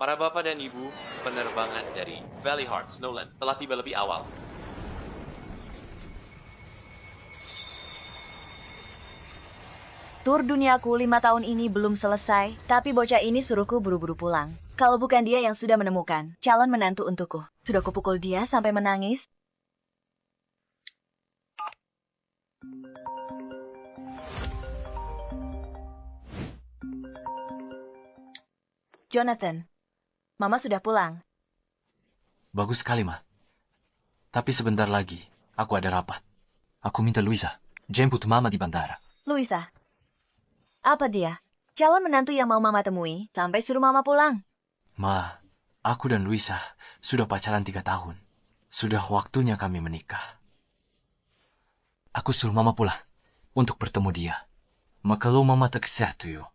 Para bapak dan ibu, penerbangan dari Valley Heart, Snowland telah tiba lebih awal. Tur duniaku 5 tahun ini belum selesai, tapi bocah ini suruhku buru-buru pulang. Kalau bukan dia yang sudah menemukan calon menantu untukku. Sudah kupukul dia sampai menangis. Jonathan, Mama sudah pulang. Bagus sekali, Ma. Tapi sebentar lagi, aku ada rapat. Aku minta Luisa jemput Mama di bandara. Luisa, apa dia? Calon menantu yang mau Mama temui sampai suruh Mama pulang. Ma, aku dan Luisa sudah pacaran 3 tahun. Sudah waktunya kami menikah. Aku suruh Mama pulang untuk bertemu dia. Maka kalau Mama tak setuju,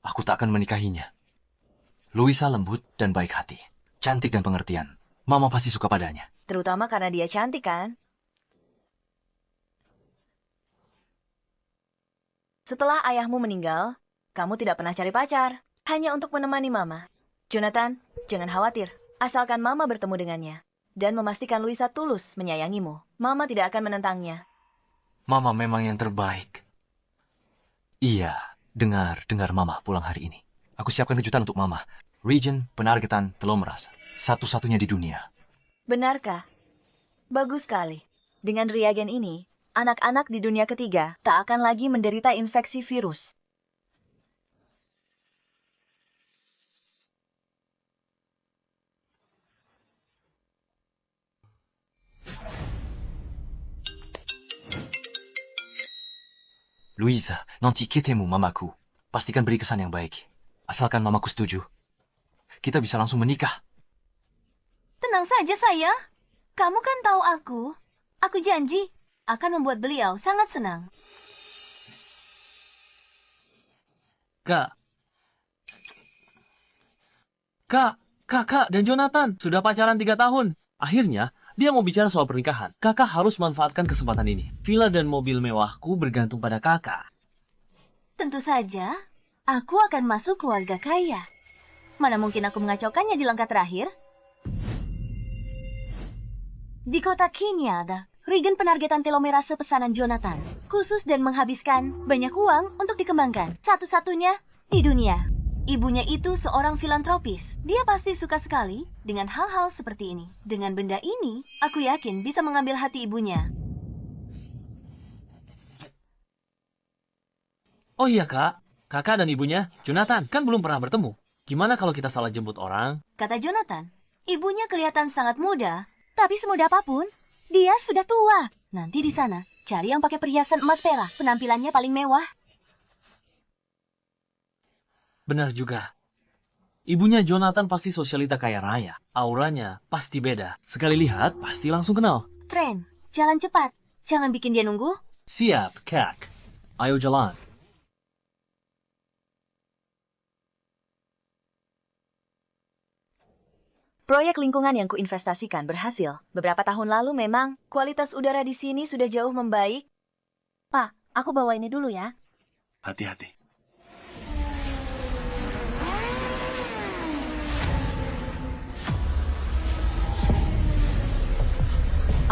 aku tak akan menikahinya. Luisa lembut dan baik hati. Cantik dan pengertian. Mama pasti suka padanya. Terutama karena dia cantik, kan? Setelah ayahmu meninggal, kamu tidak pernah cari pacar. Hanya untuk menemani Mama. Jonathan, jangan khawatir. Asalkan Mama bertemu dengannya. Dan memastikan Luisa tulus menyayangimu. Mama tidak akan menentangnya. Mama memang yang terbaik. Iya, dengar Mama pulang hari ini. Aku siapkan kejutan untuk Mama. Region penargetan telomeras. Satu-satunya di dunia. Benarkah? Bagus sekali. Dengan reagen ini, anak-anak di dunia ketiga tak akan lagi menderita infeksi virus. Luisa, nanti ketemu Mamaku. Pastikan beri kesan yang baik. Asalkan Mamaku setuju. Kita bisa langsung menikah. Tenang saja, sayang. Kamu kan tahu aku. Aku janji akan membuat beliau sangat senang. Kakak dan Jonathan sudah pacaran 3 tahun. Akhirnya, dia mau bicara soal pernikahan. Kakak harus manfaatkan kesempatan ini. Villa dan mobil mewahku bergantung pada kakak. Tentu saja, aku akan masuk keluarga kaya. Mana mungkin aku mengacaukannya di langkah terakhir? Di kota Kinyada, Regan penargetan telomerase pesanan Jonathan. Khusus dan menghabiskan banyak uang untuk dikembangkan. Satu-satunya di dunia. Ibunya itu seorang filantropis. Dia pasti suka sekali dengan hal-hal seperti ini. Dengan benda ini, aku yakin bisa mengambil hati ibunya. Oh iya, Kak. Kakak dan ibunya, Jonathan, kan belum pernah bertemu. Gimana kalau kita salah jemput orang? Kata Jonathan, ibunya kelihatan sangat muda, tapi semuda apapun, dia sudah tua. Nanti di sana, cari yang pakai perhiasan emas perak. Penampilannya paling mewah. Benar juga. Ibunya Jonathan pasti sosialita kaya raya. Auranya pasti beda. Sekali lihat, pasti langsung kenal. Tren, jalan cepat. Jangan bikin dia nunggu. Siap, Kak. Ayo jalan. Proyek lingkungan yang kuinvestasikan berhasil. Beberapa tahun lalu memang kualitas udara di sini sudah jauh membaik. Pak, aku bawa ini dulu ya. Hati-hati.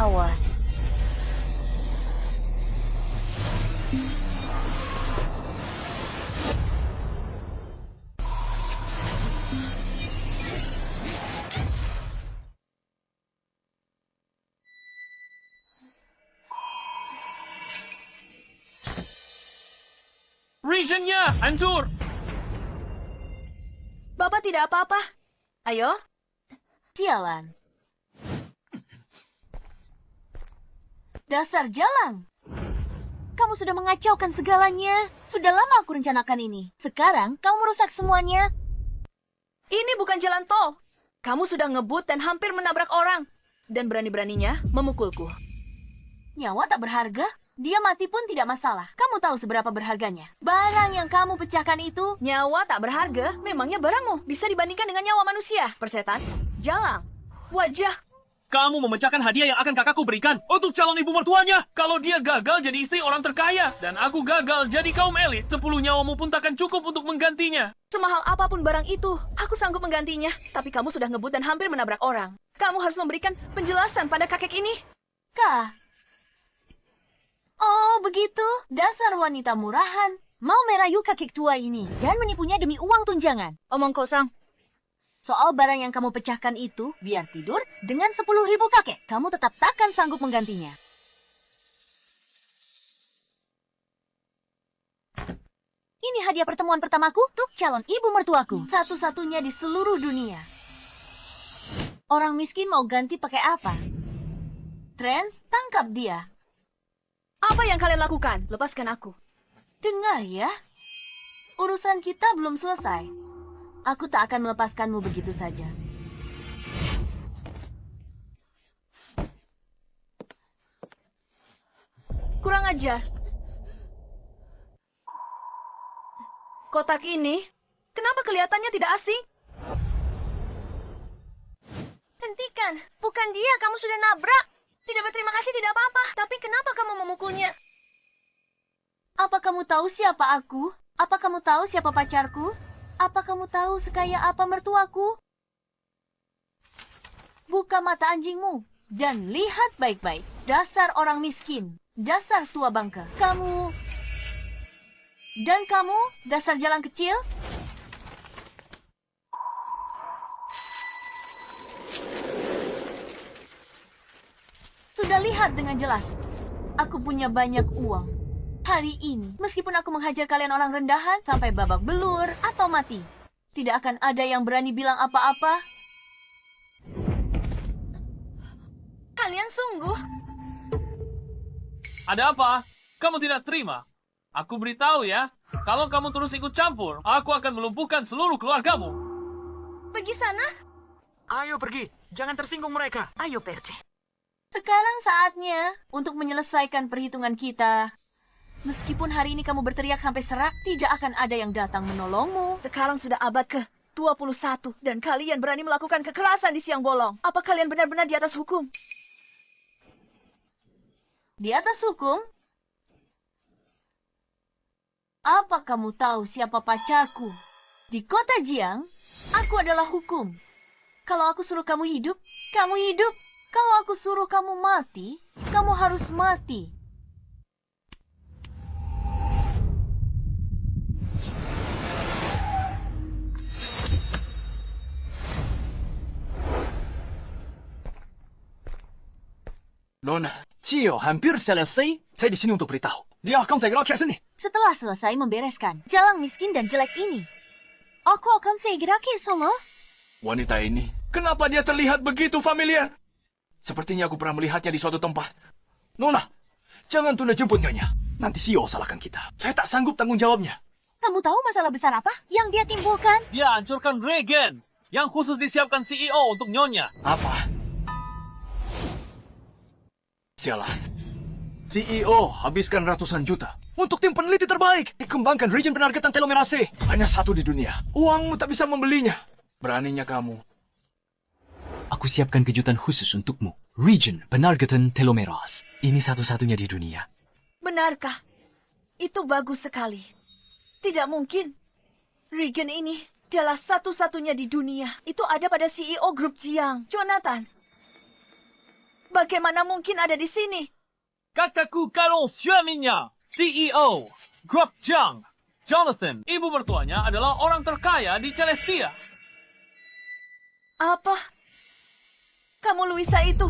Awas. Regionnya hancur! Bapak tidak apa-apa. Ayo. Sialan. Dasar jalang. Kamu sudah mengacaukan segalanya. Sudah lama aku rencanakan ini. Sekarang kamu merusak semuanya. Ini bukan jalan tol. Kamu sudah ngebut dan hampir menabrak orang. Dan berani-beraninya memukulku. Nyawa tak berharga? Dia mati pun tidak masalah. Kamu tahu seberapa berharganya. Barang yang kamu pecahkan itu... Nyawa tak berharga, memangnya barangmu bisa dibandingkan dengan nyawa manusia. Persetan, jalang, wajah, Kamu memecahkan hadiah yang akan kakakku berikan untuk calon ibu mertuanya. Kalau dia gagal jadi istri orang terkaya, dan aku gagal jadi kaum elit, 10 nyawamu pun takkan cukup untuk menggantinya. Semahal apapun barang itu, aku sanggup menggantinya. Tapi kamu sudah ngebut dan hampir menabrak orang. Kamu harus memberikan penjelasan pada kakek ini. Kah? Oh, begitu. Dasar wanita murahan. Mau merayu kakek tua ini dan menipunya demi uang tunjangan. Omong kosong. Soal barang yang kamu pecahkan itu, biar tidur dengan 10.000 kakek. Kamu tetap takkan sanggup menggantinya. Ini hadiah pertemuan pertamaku untuk calon ibu mertuaku. Satu-satunya di seluruh dunia. Orang miskin mau ganti pakai apa? Trent, tangkap dia. Apa yang kalian lakukan? Lepaskan aku. Dengar ya. Urusan kita belum selesai. Aku tak akan melepaskanmu begitu saja. Kurang ajar. Kotak ini, kenapa kelihatannya tidak asing? Hentikan, bukan dia, kamu sudah nabrak. Tidak berterima kasih, tidak apa-apa. Tapi kenapa kamu memukulnya? Apa kamu tahu siapa aku? Apa kamu tahu siapa pacarku? Apa kamu tahu sekaya apa mertuaku? Buka mata anjingmu dan lihat baik-baik. Dasar orang miskin, dasar tua bangka. Kamu dan kamu, dasar jalan kecil. Sudah lihat dengan jelas. Aku punya banyak uang. Hari ini, meskipun aku menghajar kalian orang rendahan sampai babak belur atau mati, tidak akan ada yang berani bilang apa-apa. Kalian sungguh. Ada apa? Kamu tidak terima? Aku beritahu ya, kalau kamu terus ikut campur, aku akan melumpuhkan seluruh keluargamu. Pergi sana. Ayo pergi, jangan tersinggung mereka. Ayo Perce. Sekarang saatnya untuk menyelesaikan perhitungan kita. Meskipun hari ini kamu berteriak sampai serak, tidak akan ada yang datang menolongmu. Sekarang sudah abad ke-21 dan kalian berani melakukan kekerasan di siang bolong. Apa kalian benar-benar di atas hukum? Di atas hukum? Apa kamu tahu siapa pacarku? Di kota Jiang, aku adalah hukum. Kalau aku suruh kamu hidup, kamu hidup. Kalau aku suruh kamu mati, kamu harus mati. Nona, Cio hampir selesai. Saya di sini untuk beritahu. Dia akan segera ke sini. Setelah selesai membereskan jalan miskin dan jelek ini, aku akan segera ke Solo. Wanita ini, kenapa dia terlihat begitu familiar? Sepertinya aku pernah melihatnya di suatu tempat. Nona, jangan tunda jemput nyonya. Nanti Cio salahkan kita. Saya tak sanggup tanggung jawabnya. Kamu tahu masalah besar apa yang dia timbulkan? Dia hancurkan Regen, yang khusus disiapkan CEO untuk Nyonya. Apa? Sialah. CEO habiskan ratusan juta untuk tim peneliti terbaik. Dikembangkan region penargetan telomerase. Hanya satu di dunia. Uangmu tak bisa membelinya. Beraninya kamu. Aku siapkan kejutan khusus untukmu. Region penargetan telomerase. Ini satu-satunya di dunia. Benarkah? Itu bagus sekali. Tidak mungkin. Regen ini adalah satu-satunya di dunia. Itu ada pada CEO grup Jiang, Jonathan. Bagaimana mungkin ada di sini? Kakakku Kalong Xueminya, CEO, Grup Jiang. Jonathan, ibu mertuanya adalah orang terkaya di Celestia. Apa? Kamu Luisa itu?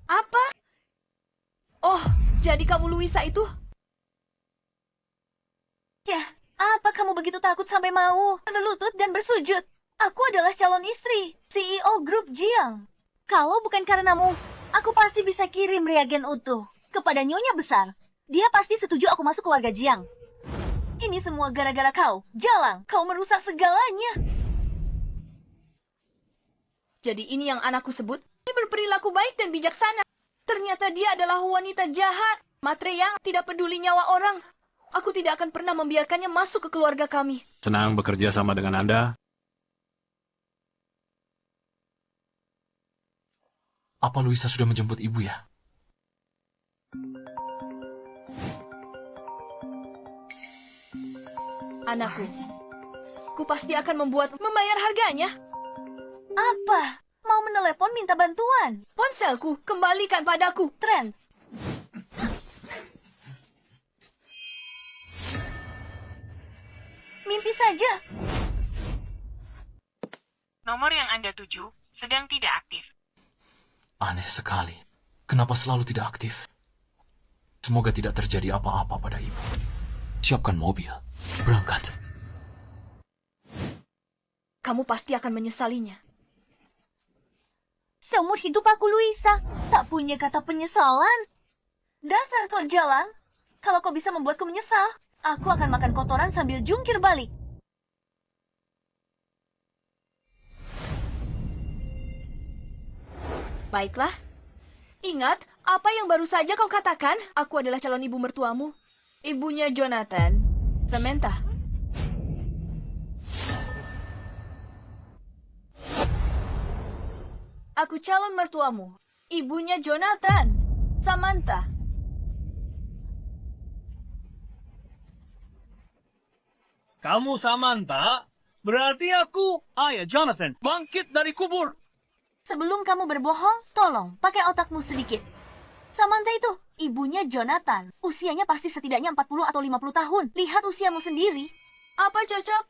Apa? Oh, jadi kamu Luisa itu? Ya, apa kamu begitu takut sampai mau berlutut dan bersujud? Aku adalah calon istri, CEO grup Jiang. Kalau bukan karenamu, aku pasti bisa kirim reagen utuh kepada Nyonya Besar. Dia pasti setuju aku masuk keluarga Jiang. Ini semua gara-gara kau. Jalang, kau merusak segalanya. Jadi ini yang anakku sebut? Dia berperilaku baik dan bijaksana. Ternyata dia adalah wanita jahat. Matre yang tidak peduli nyawa orang. Aku tidak akan pernah membiarkannya masuk ke keluarga kami. Senang bekerja sama dengan Anda. Apa Luisa sudah menjemput ibu ya? Anakku, ku pasti akan membayar harganya. Apa? Mau menelepon minta bantuan? Ponselku, kembalikan padaku. Trent. Mimpi saja. Nomor yang Anda tuju sedang tidak aktif. Aneh sekali. Kenapa selalu tidak aktif? Semoga tidak terjadi apa-apa pada ibu. Siapkan mobil. Berangkat. Kamu pasti akan menyesalinya. Seumur hidup aku, Luisa, tak punya kata penyesalan. Dasar kau jalan. Kalau kau bisa membuatku menyesal, aku akan makan kotoran sambil jungkir balik. Baiklah. Ingat, apa yang baru saja kau katakan? Aku adalah calon ibu mertuamu. Ibunya Jonathan. Samantha. Aku calon mertuamu. Ibunya Jonathan. Samantha. Kamu Samantha? Berarti aku, ayah Jonathan, bangkit dari kubur. Sebelum kamu berbohong, tolong pakai otakmu sedikit. Samantha itu ibunya Jonathan. Usianya pasti setidaknya 40 atau 50 tahun. Lihat usiamu sendiri. Apa cocok?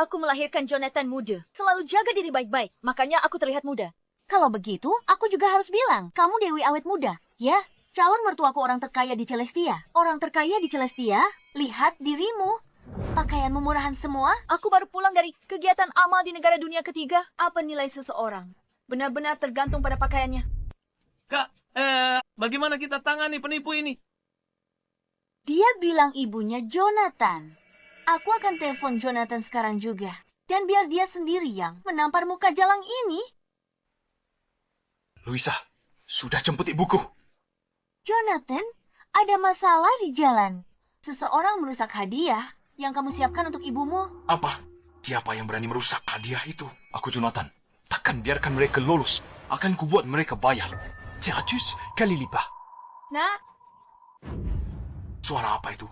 Aku melahirkan Jonathan muda. Selalu jaga diri baik-baik. Makanya aku terlihat muda. Kalau begitu, aku juga harus bilang, kamu Dewi awet muda. Ya, calon mertuaku orang terkaya di Celestia. Orang terkaya di Celestia, lihat dirimu. Pakaianmu murahan semua. Aku baru pulang dari kegiatan amal di negara dunia ketiga. Apa nilai seseorang? Benar-benar tergantung pada pakaiannya. Kak, bagaimana kita tangani penipu ini? Dia bilang ibunya Jonathan. Aku akan telepon Jonathan sekarang juga. Dan biar dia sendiri yang menampar muka jalang ini. Luisa, sudah jemput ibuku. Jonathan, ada masalah di jalan. Seseorang merusak hadiah yang kamu siapkan untuk ibumu. Apa? Siapa yang berani merusak hadiah itu? Aku Jonathan. Takkan biarkan mereka lolos. Akan kubuat mereka bayar. 100 kali lipat. Nak, Suara apa itu?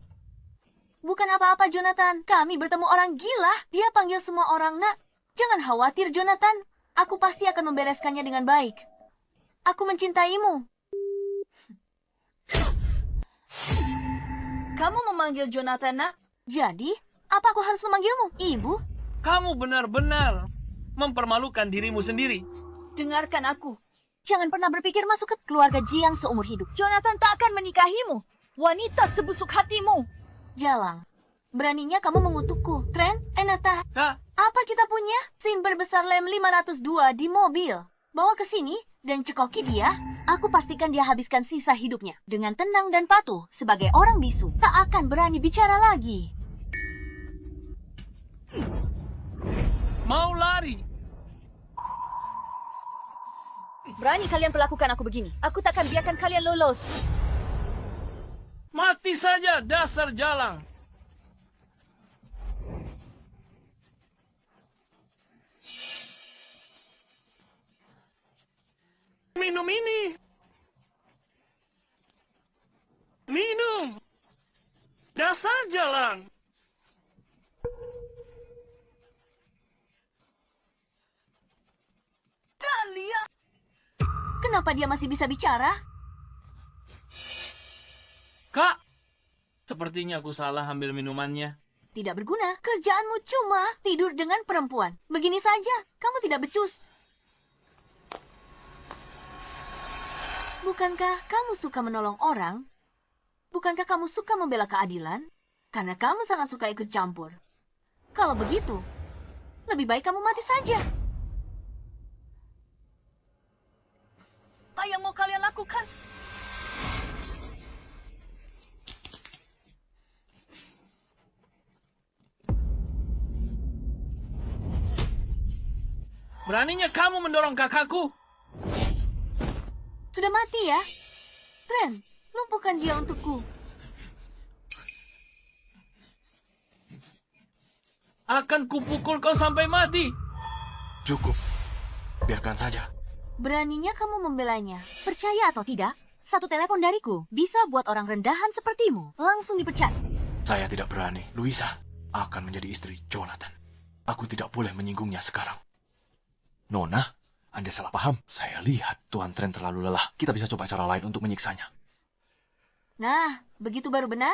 Bukan apa-apa, Jonathan. Kami bertemu orang gila. Dia panggil semua orang, nak. Jangan khawatir, Jonathan. Aku pasti akan membereskannya dengan baik. Aku mencintaimu. kamu memanggil Jonathan, nak? Jadi, apa aku harus memanggilmu? Ibu? Kamu benar-benar mempermalukan dirimu sendiri. Dengarkan aku. Jangan pernah berpikir masuk ke keluarga Jiang seumur hidup. Jonathan tak akan menikahimu. Wanita sebusuk hatimu. Jalang, beraninya kamu mengutukku. Trent, Enata, Kak, apa kita punya? SIM berbesar lem 502 di mobil. Bawa ke sini dan cekoki dia. Aku pastikan dia habiskan sisa hidupnya dengan tenang dan patuh sebagai orang bisu. Tak akan berani bicara lagi. mau lari. Berani kalian perlakukan aku begini. Aku takkan biarkan kalian lolos. Mati saja dasar jalang. Minum ini. Minum. Dasar jalang. Talia. Kenapa dia masih bisa bicara? Kak, sepertinya aku salah ambil minumannya. Tidak berguna. Kerjaanmu cuma tidur dengan perempuan. Begini saja, kamu tidak becus. Bukankah kamu suka menolong orang? Bukankah kamu suka membela keadilan? Karena kamu sangat suka ikut campur. Kalau begitu, lebih baik kamu mati saja. Apa yang mau kalian lakukan? Beraninya kamu mendorong kakakku. Sudah mati ya? Trent, lumpuhkan dia untukku. Akan kupukul kau sampai mati. Cukup. Biarkan saja. Beraninya kamu membelanya. Percaya atau tidak, satu telepon dariku bisa buat orang rendahan sepertimu langsung dipecat. Saya tidak berani. Louisa akan menjadi istri Jonathan. Aku tidak boleh menyinggungnya sekarang. Nona, Anda salah paham. Saya lihat Tuan Trent terlalu lelah. Kita bisa coba cara lain untuk menyiksanya. Nah, begitu baru benar?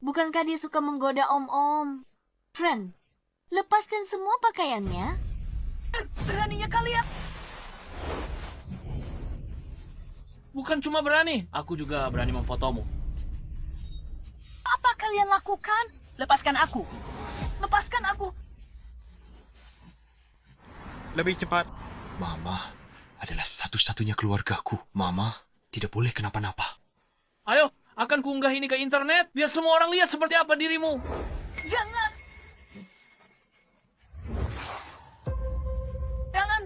Bukankah dia suka menggoda om-om? Trent, lepaskan semua pakaiannya. Beraninya kalian. Bukan cuma berani, aku juga berani memfotomu. Apa kalian lakukan? Lepaskan aku. Lepaskan aku. Lebih cepat. Mama adalah satu-satunya keluargaku. Mama tidak boleh kenapa-napa. Ayo, akan kuunggah ini ke internet, biar semua orang lihat seperti apa dirimu. Jangan. Jangan.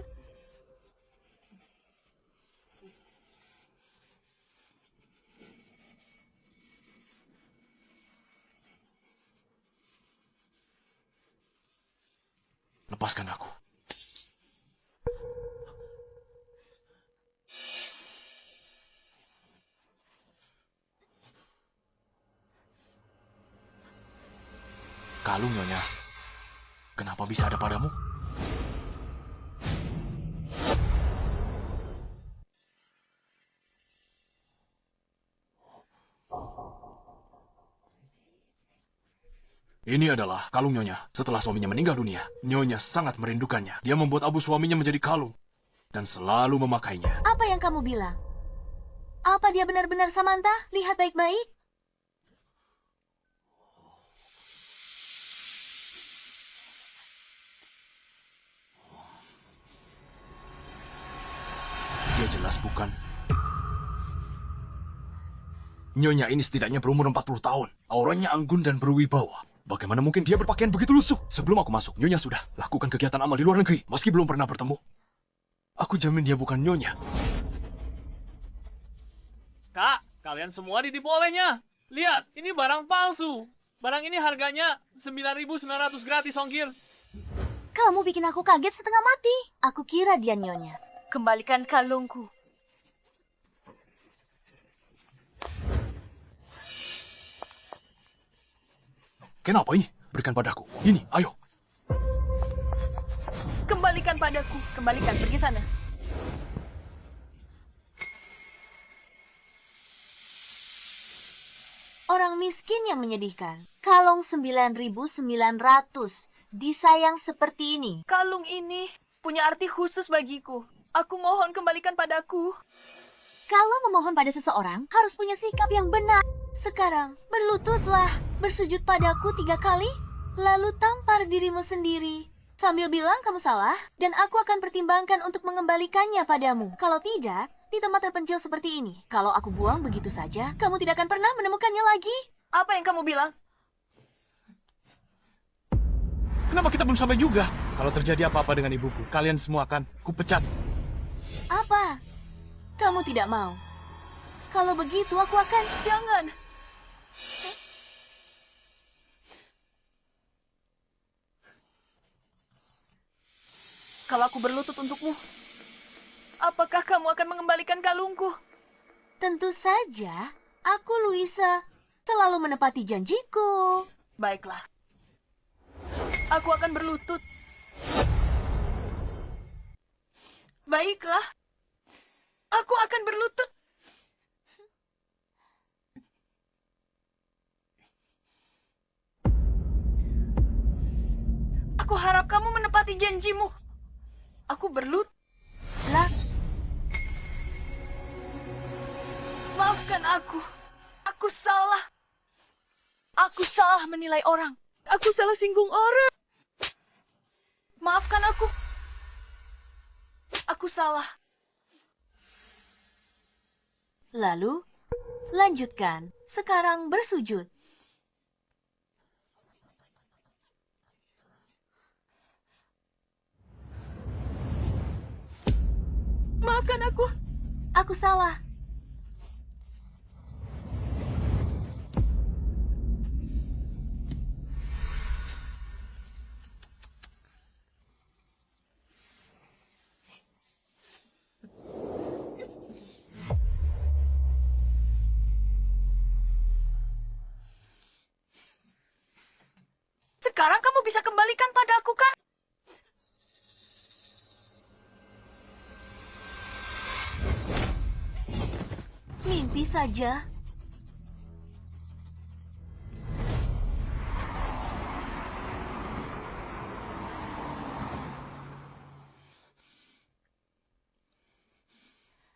Lepaskan aku. Kalung, Nyonya. Kenapa bisa ada padamu? Ini adalah kalung Nyonya. Setelah suaminya meninggal dunia, Nyonya sangat merindukannya. Dia membuat abu suaminya menjadi kalung dan selalu memakainya. Apa yang kamu bilang? Apa dia benar-benar Samantha? Lihat baik-baik. Dia jelas bukan. Nyonya ini setidaknya berumur 40 tahun. Auranya anggun dan berwibawa. Bagaimana mungkin dia berpakaian begitu lusuh? Sebelum aku masuk, Nyonya sudah lakukan kegiatan amal di luar negeri, meski belum pernah bertemu. Aku jamin dia bukan Nyonya. Kak, kalian semua ditipu olehnya. Lihat, ini barang palsu. Barang ini harganya 9.900 gratis ongkir. Kamu bikin aku kaget setengah mati. Aku kira dia nyonya. Kembalikan kalungku. Kenapa ini? Berikan padaku. Ini, ayo. Kembalikan padaku. Kembalikan, pergi sana. Orang miskin yang menyedihkan. Kalung 9.900. Disayang seperti ini. Kalung ini punya arti khusus bagiku. Aku mohon kembalikan padaku. Kalau memohon pada seseorang, harus punya sikap yang benar. Sekarang, berlututlah. Bersujud padaku 3 kali. Lalu tampar dirimu sendiri. Sambil bilang kamu salah, dan aku akan pertimbangkan untuk mengembalikannya padamu. Kalau tidak, di tempat terpencil seperti ini. Kalau aku buang begitu saja, kamu tidak akan pernah menemukannya lagi. Apa yang kamu bilang? Kenapa kita belum sampai juga? Kalau terjadi apa-apa dengan ibuku, kalian semua akan kupecat. Apa? Kamu tidak mau? Kalau begitu aku akan... Jangan. Kalau aku berlutut untukmu, apakah kamu akan mengembalikan kalungku? Tentu saja, aku Louisa selalu menepati janjiku. Baiklah. Aku akan berlutut. Baiklah. Aku akan berlutut. Aku harap kamu menepati janjimu. Aku berlutut. Lah, Maafkan aku. Aku salah. Aku salah menilai orang. Aku salah singgung orang. Maafkan aku. Aku salah. lalu lanjutkan. Sekarang bersujud. Maafkan aku. Aku salah. Sekarang kamu bisa kembalikan padaku, kan? Mimpi saja.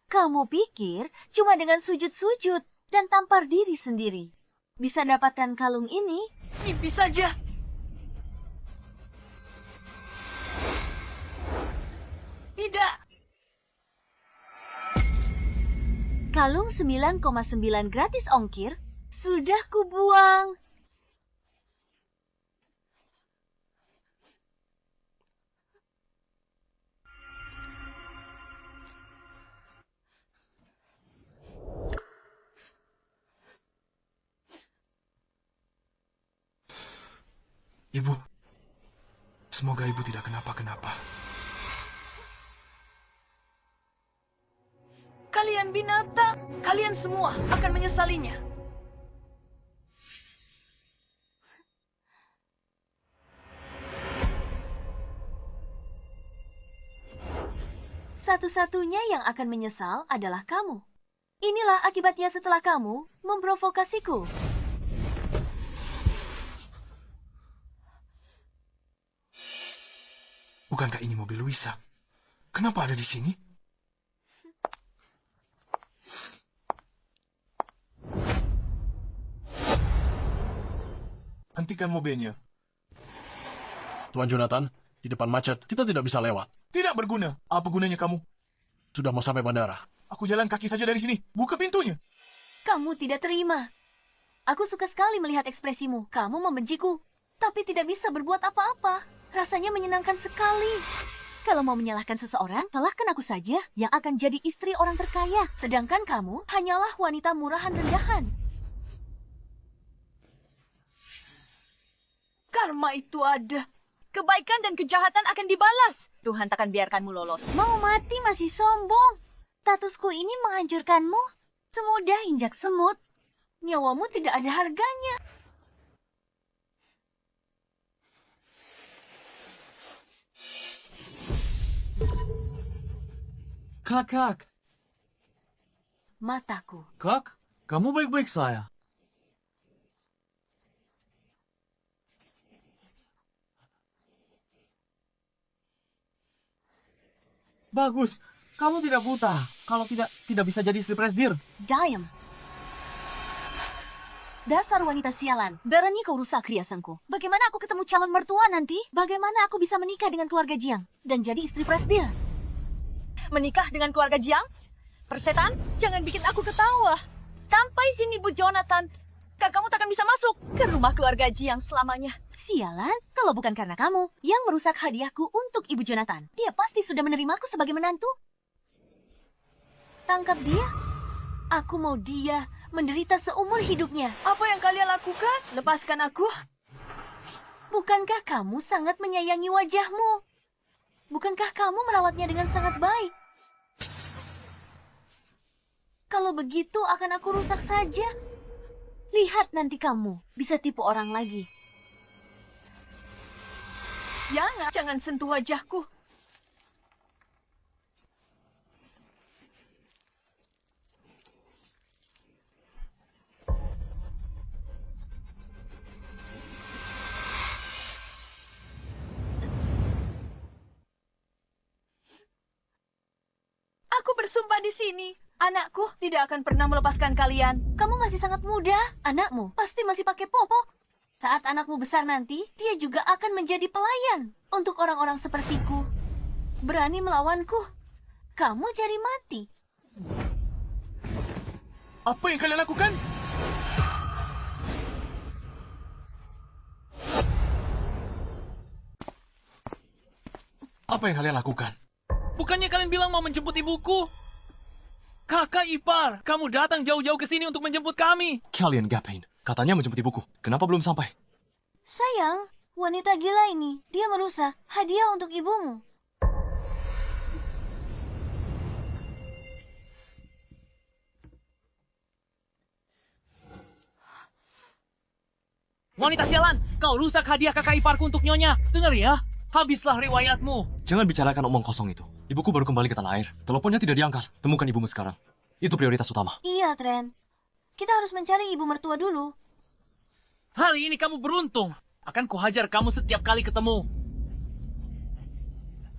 Kamu pikir cuma dengan sujud-sujud dan tampar diri sendiri bisa dapatkan kalung ini? Mimpi saja. Tidak. Kalung 9,9 gratis ongkir sudah kubuang. Ibu, semoga ibu tidak kenapa-kenapa. Kalian binatang, kalian semua akan menyesalinya. Satu-satunya yang akan menyesal adalah kamu. Inilah akibatnya setelah kamu memprovokasiku. Bukankah ini mobil Luisa? Kenapa ada di sini? Hentikan mobilnya. Tuan Jonathan, di depan macet, kita tidak bisa lewat. Tidak berguna. Apa gunanya kamu? Sudah mau sampai bandara. Aku jalan kaki saja dari sini. Buka pintunya. Kamu tidak terima. Aku suka sekali melihat ekspresimu. Kamu membenciku, tapi tidak bisa berbuat apa-apa. Rasanya menyenangkan sekali. Kalau mau menyalahkan seseorang, salahkan aku saja yang akan jadi istri orang terkaya. Sedangkan kamu hanyalah wanita murahan rendahan. Karma itu ada. Kebaikan dan kejahatan akan dibalas. Tuhan takkan biarkanmu lolos. Mau mati masih sombong. Statusku ini menghancurkanmu. Semudah injak semut. Nyawamu tidak ada harganya. Kakak. Mataku. Kak, kamu baik-baik saya. Bagus, kamu tidak buta. Kalau tidak bisa jadi istri presdir. Diam. Dasar wanita sialan. Berani kau rusak riasanku. Bagaimana aku ketemu calon mertua nanti? Bagaimana aku bisa menikah dengan keluarga Jiang dan jadi istri presdir? Menikah dengan keluarga Jiang? Persetan, jangan bikin aku ketawa. Sampai sini, Bu Jonathan. Kamu takkan bisa masuk ke rumah keluarga Jiang selamanya. Sialan, kalau bukan karena kamu yang merusak hadiahku untuk Ibu Jonathan. Dia pasti sudah menerimaku sebagai menantu. Tangkap dia. Aku mau dia menderita seumur hidupnya. Apa yang kalian lakukan? Lepaskan aku. Bukankah kamu sangat menyayangi wajahmu? Bukankah kamu merawatnya dengan sangat baik? Kalau begitu akan aku rusak saja. Lihat nanti kamu bisa tipu orang lagi. Jangan sentuh wajahku. Aku bersumpah di sini. Anakku tidak akan pernah melepaskan kalian. Kamu masih sangat muda. Anakmu pasti masih pakai popok. Saat anakmu besar nanti, dia juga akan menjadi pelayan untuk orang-orang sepertiku. Berani melawanku, kamu jadi mati. Apa yang kalian lakukan? Apa yang kalian lakukan? Bukannya kalian bilang mau menjemput ibuku? Kakak ipar, kamu datang jauh-jauh ke sini untuk menjemput kami. Kalian ngapain? Katanya menjemput ibuku. Kenapa belum sampai? Sayang, wanita gila ini, dia merusak hadiah untuk ibumu. Wanita sialan, kau rusak hadiah kakak iparku untuk Nyonya. Dengar ya, habislah riwayatmu. Jangan bicarakan omong kosong itu. Ibuku baru kembali ke tanah air. Teleponnya tidak diangkat. Temukan ibumu sekarang. Itu prioritas utama. Iya, Trent. Kita harus mencari ibu mertua dulu. Hari ini kamu beruntung. Akan kuhajar kamu setiap kali ketemu.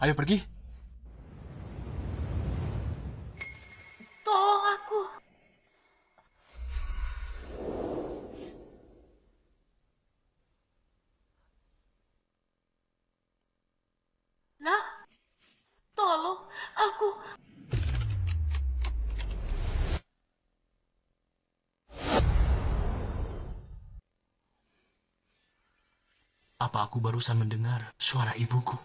Ayo pergi. Tolong aku. Nah, tolong aku. Apa aku barusan mendengar suara ibuku?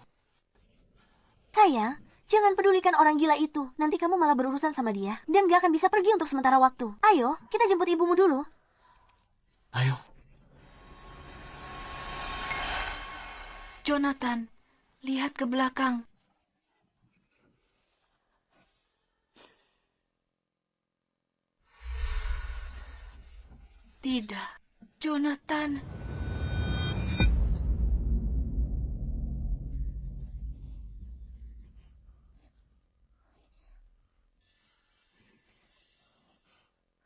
Sayang, jangan pedulikan orang gila itu. Nanti kamu malah berurusan sama dia. Dan gak akan bisa pergi untuk sementara waktu. Ayo, kita jemput ibumu dulu. Ayo. Jonathan, lihat ke belakang. Tidak, Jonathan.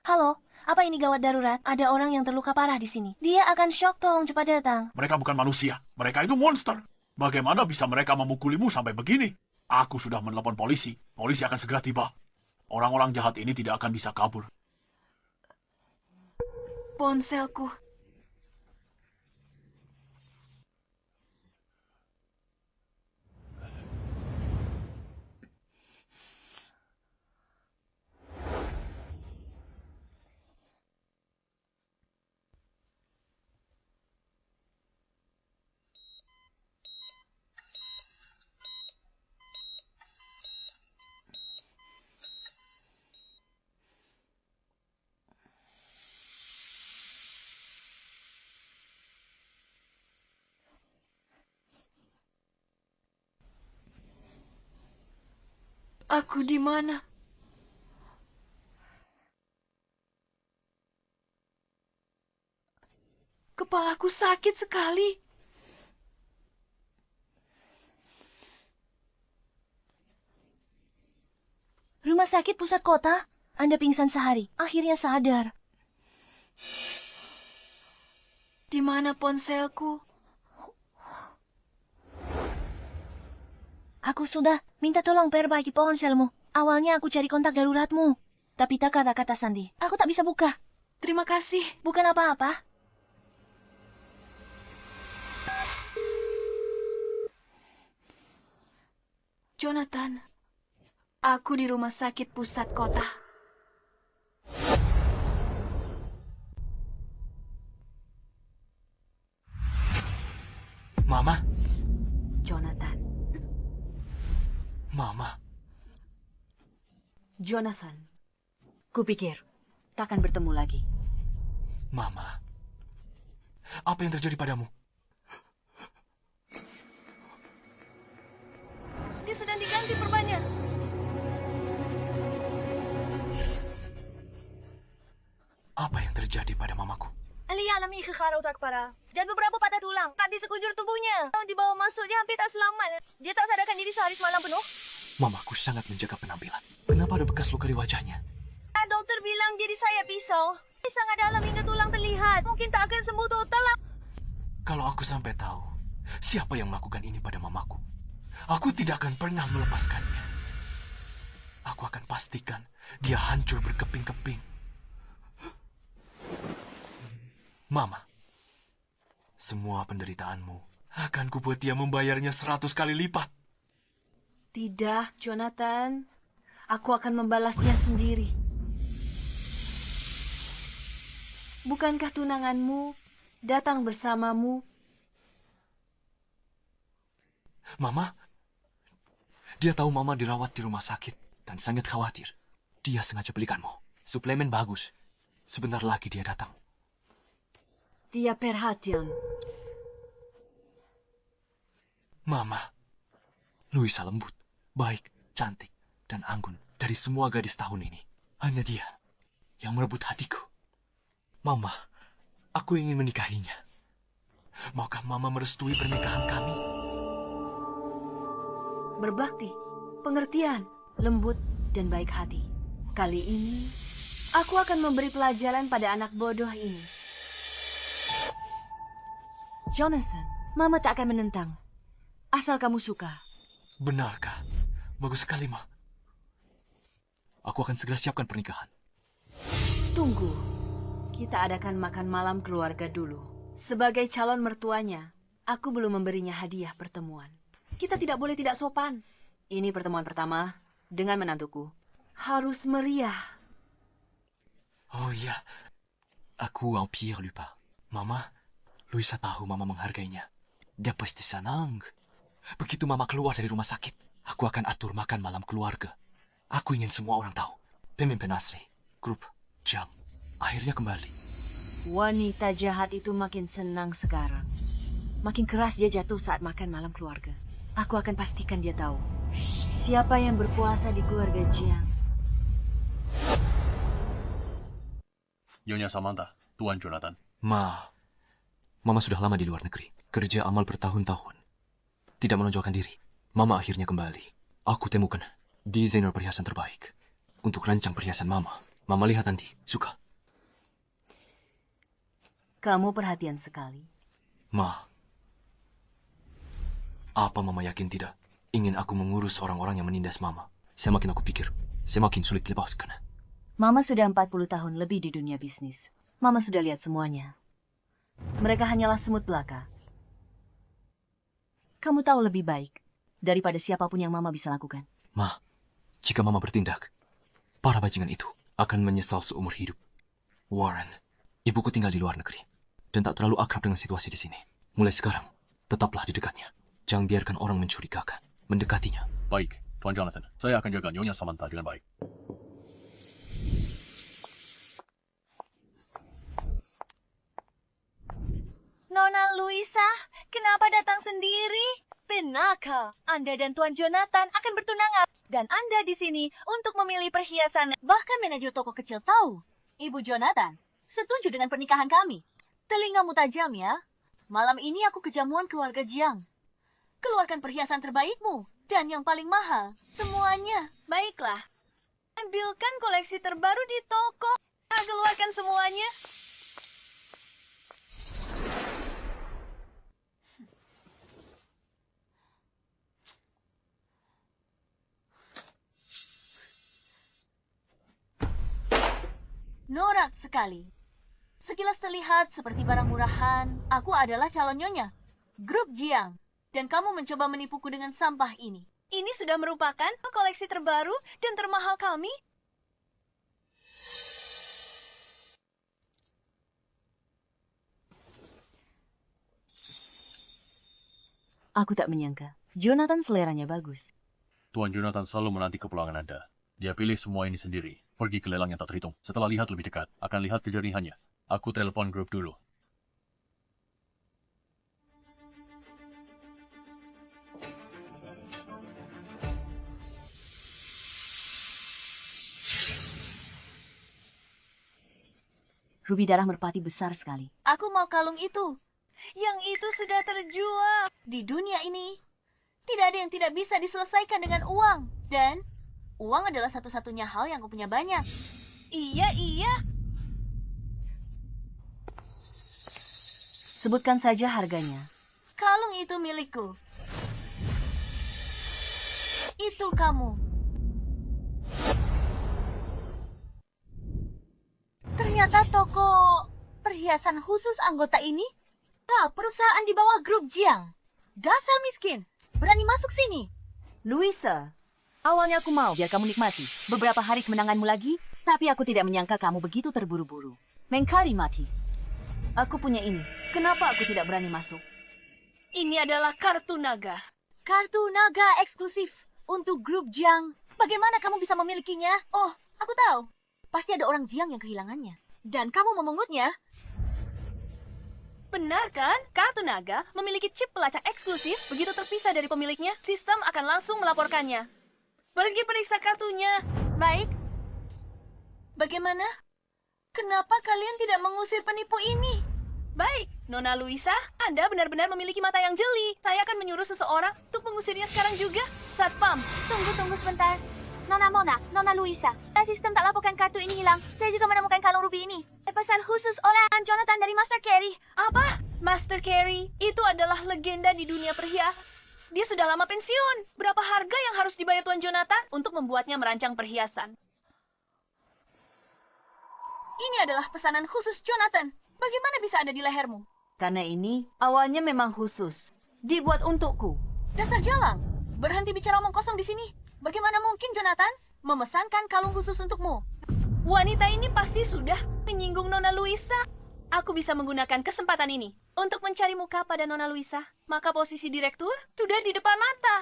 Halo, apa ini gawat darurat? Ada orang yang terluka parah di sini. Dia akan shock, tolong cepat datang. Mereka bukan manusia. Mereka itu monster. Bagaimana bisa mereka memukulimu sampai begini? Aku sudah menelepon polisi. Polisi akan segera tiba. Orang-orang jahat ini tidak akan bisa kabur. Ponselku. Aku di mana? Kepalaku sakit sekali. Rumah sakit pusat kota? Anda pingsan sehari, akhirnya sadar. Di mana ponselku? Aku sudah minta tolong perbaiki ponselmu. Awalnya aku cari kontak daruratmu. Tapi tak ada kata sandi. Aku tak bisa buka. Terima kasih. Bukan apa-apa. Jonathan, aku di rumah sakit pusat kota. Mama? Jonathan. Mama? Jonathan. Kupikir takkan bertemu lagi. Mama? Apa yang terjadi padamu? Dia sedang diganti perbannya. Apa yang terjadi pada mamaku? Ali alami kekharautak parah. Dan beberapa patah tulang. Tak di sekujur tubuhnya. Dibawa masuk, dia hampir tak selamat. Dia tak sadarkan diri sehari semalam penuh. Mamaku sangat menjaga penampilan. Kenapa ada bekas luka di wajahnya? Dokter bilang dia disayat pisau. Dia sangat dalam hingga tulang terlihat. Mungkin tak akan sembuh total. Kalau aku sampai tahu siapa yang melakukan ini pada mamaku, aku tidak akan pernah melepaskannya. Aku akan pastikan dia hancur berkeping-keping. Mama, semua penderitaanmu akan kubuat dia membayarnya 100 kali lipat. Tidak, Jonathan. Aku akan membalasnya sendiri. Bukankah tunanganmu datang bersamamu? Mama, dia tahu Mama dirawat di rumah sakit dan sangat khawatir. Dia sengaja belikanmu. Suplemen bagus. Sebentar lagi dia datang. Dia perhatian. Mama, Luisa lembut, baik, cantik, dan anggun dari semua gadis tahun ini. Hanya dia yang merebut hatiku. Mama, aku ingin menikahinya. Maukah Mama merestui pernikahan kami? Berbakti, pengertian, lembut, dan baik hati. Kali ini, aku akan memberi pelajaran pada anak bodoh ini. Jonathan, Mama tak akan menentang. Asal kamu suka. Benarkah? Bagus sekali, Ma. Aku akan segera siapkan pernikahan. Tunggu. Kita adakan makan malam keluarga dulu. Sebagai calon mertuanya, aku belum memberinya hadiah pertemuan. Kita tidak boleh tidak sopan. Ini pertemuan pertama dengan menantuku. Harus meriah. Oh iya, aku hampir lupa. Mama, Luisa tahu Mama menghargainya. Dia pasti senang. Begitu Mama keluar dari rumah sakit, aku akan atur makan malam keluarga. Aku ingin semua orang tahu. Pemimpin asli, grup, jam, akhirnya kembali. Wanita jahat itu makin senang sekarang. Makin keras dia jatuh saat makan malam keluarga. Aku akan pastikan dia tahu siapa yang berkuasa di keluarga Jiang. Nyonya Samantha, Tuan Jonathan. Mama sudah lama di luar negeri. Kerja amal bertahun-tahun. Tidak menonjolkan diri. Mama akhirnya kembali. Aku temukan desainer perhiasan terbaik. Untuk rancang perhiasan Mama. Mama lihat nanti. Suka? Kamu perhatian sekali. Apa Mama yakin tidak? Ingin aku mengurus orang-orang yang menindas Mama. Semakin aku pikir, semakin sulit dilepaskan. Mama sudah 40 tahun lebih di dunia bisnis. Mama sudah lihat semuanya. Mereka hanyalah semut belaka. Kamu tahu lebih baik daripada siapapun yang Mama bisa lakukan. Jika Mama bertindak, para bajingan itu akan menyesal seumur hidup. Warren, ibuku tinggal di luar negeri dan tak terlalu akrab dengan situasi di sini. Mulai sekarang, tetaplah di dekatnya. Jangan biarkan orang mencurigakan, mendekatinya. Baik, Tuan Jonathan. Saya akan jaga Nyonya Samantha dengan baik. Nona Luisa, kenapa datang sendiri? Benarkah Anda dan Tuan Jonathan akan bertunangan? Dan Anda di sini untuk memilih perhiasan. Bahkan manajer toko kecil tahu. Ibu Jonathan setuju dengan pernikahan kami. Telingamu tajam ya. Malam ini aku kejamuan keluarga Jiang. Keluarkan perhiasan terbaikmu. Dan yang paling mahal. Semuanya. Baiklah. Ambilkan koleksi terbaru di toko. Keluarkan semuanya. Norak sekali. Sekilas terlihat seperti barang murahan. Aku adalah calon nyonya. Grup Jiang. Dan kamu mencoba menipuku dengan sampah ini. Ini sudah merupakan koleksi terbaru dan termahal kami. Aku tak menyangka. Jonathan seleranya bagus. Tuan Jonathan selalu menanti kepulangan Anda. Dia pilih semua ini sendiri. Pergi ke lelang yang tak terhitung. Setelah lihat lebih dekat, akan lihat kejernihannya. Aku telepon grup dulu. Rubi darah merpati besar sekali. Aku mau kalung itu. Yang itu sudah terjual. Di dunia ini, tidak ada yang tidak bisa diselesaikan dengan uang. Dan uang adalah satu-satunya hal yang aku punya banyak. Iya. Sebutkan saja harganya. Kalung itu milikku. Itu kamu. Ternyata toko perhiasan khusus anggota ini perusahaan di bawah grup Jiang. Dasar miskin. Berani masuk sini. Luisa, awalnya aku mau biar kamu nikmati beberapa hari kemenanganmu lagi, tapi aku tidak menyangka kamu begitu terburu-buru. Mengkari mati. Aku punya ini. Kenapa aku tidak berani masuk? Ini adalah kartu naga. Kartu naga eksklusif untuk grup Jiang. Bagaimana kamu bisa memilikinya? Oh, aku tahu. Pasti ada orang Jiang yang kehilangannya. Dan kamu memungutnya. Benar kan? Kartu naga memiliki chip pelacak eksklusif. Begitu terpisah dari pemiliknya, sistem akan langsung melaporkannya. Pergi periksa kartunya. Baik. Bagaimana? Kenapa kalian tidak mengusir penipu ini? Baik, Nona Luisa, Anda benar-benar memiliki mata yang jeli. Saya akan menyuruh seseorang untuk mengusirnya sekarang juga. Satpam. Tunggu sebentar. Nona Mona, Nona Luisa. Sistem tak laporkan kartu ini hilang. Saya juga menemukan kalung ruby ini. Pesan khusus oleh Jonathan dari Master Carey. Apa? Master Carey, itu adalah legenda di dunia perhiasan. Dia sudah lama pensiun. Berapa harga yang harus dibayar Tuan Jonathan untuk membuatnya merancang perhiasan? Ini adalah pesanan khusus Jonathan. Bagaimana bisa ada di lehermu? Karena ini awalnya memang khusus. Dibuat untukku. Dasar jalang. Berhenti bicara omong kosong di sini. Bagaimana mungkin Jonathan memesankan kalung khusus untukmu? Wanita ini pasti sudah menyinggung Nona Luisa. Aku bisa menggunakan kesempatan ini untuk mencari muka pada Nona Luisa. Maka posisi direktur sudah di depan mata.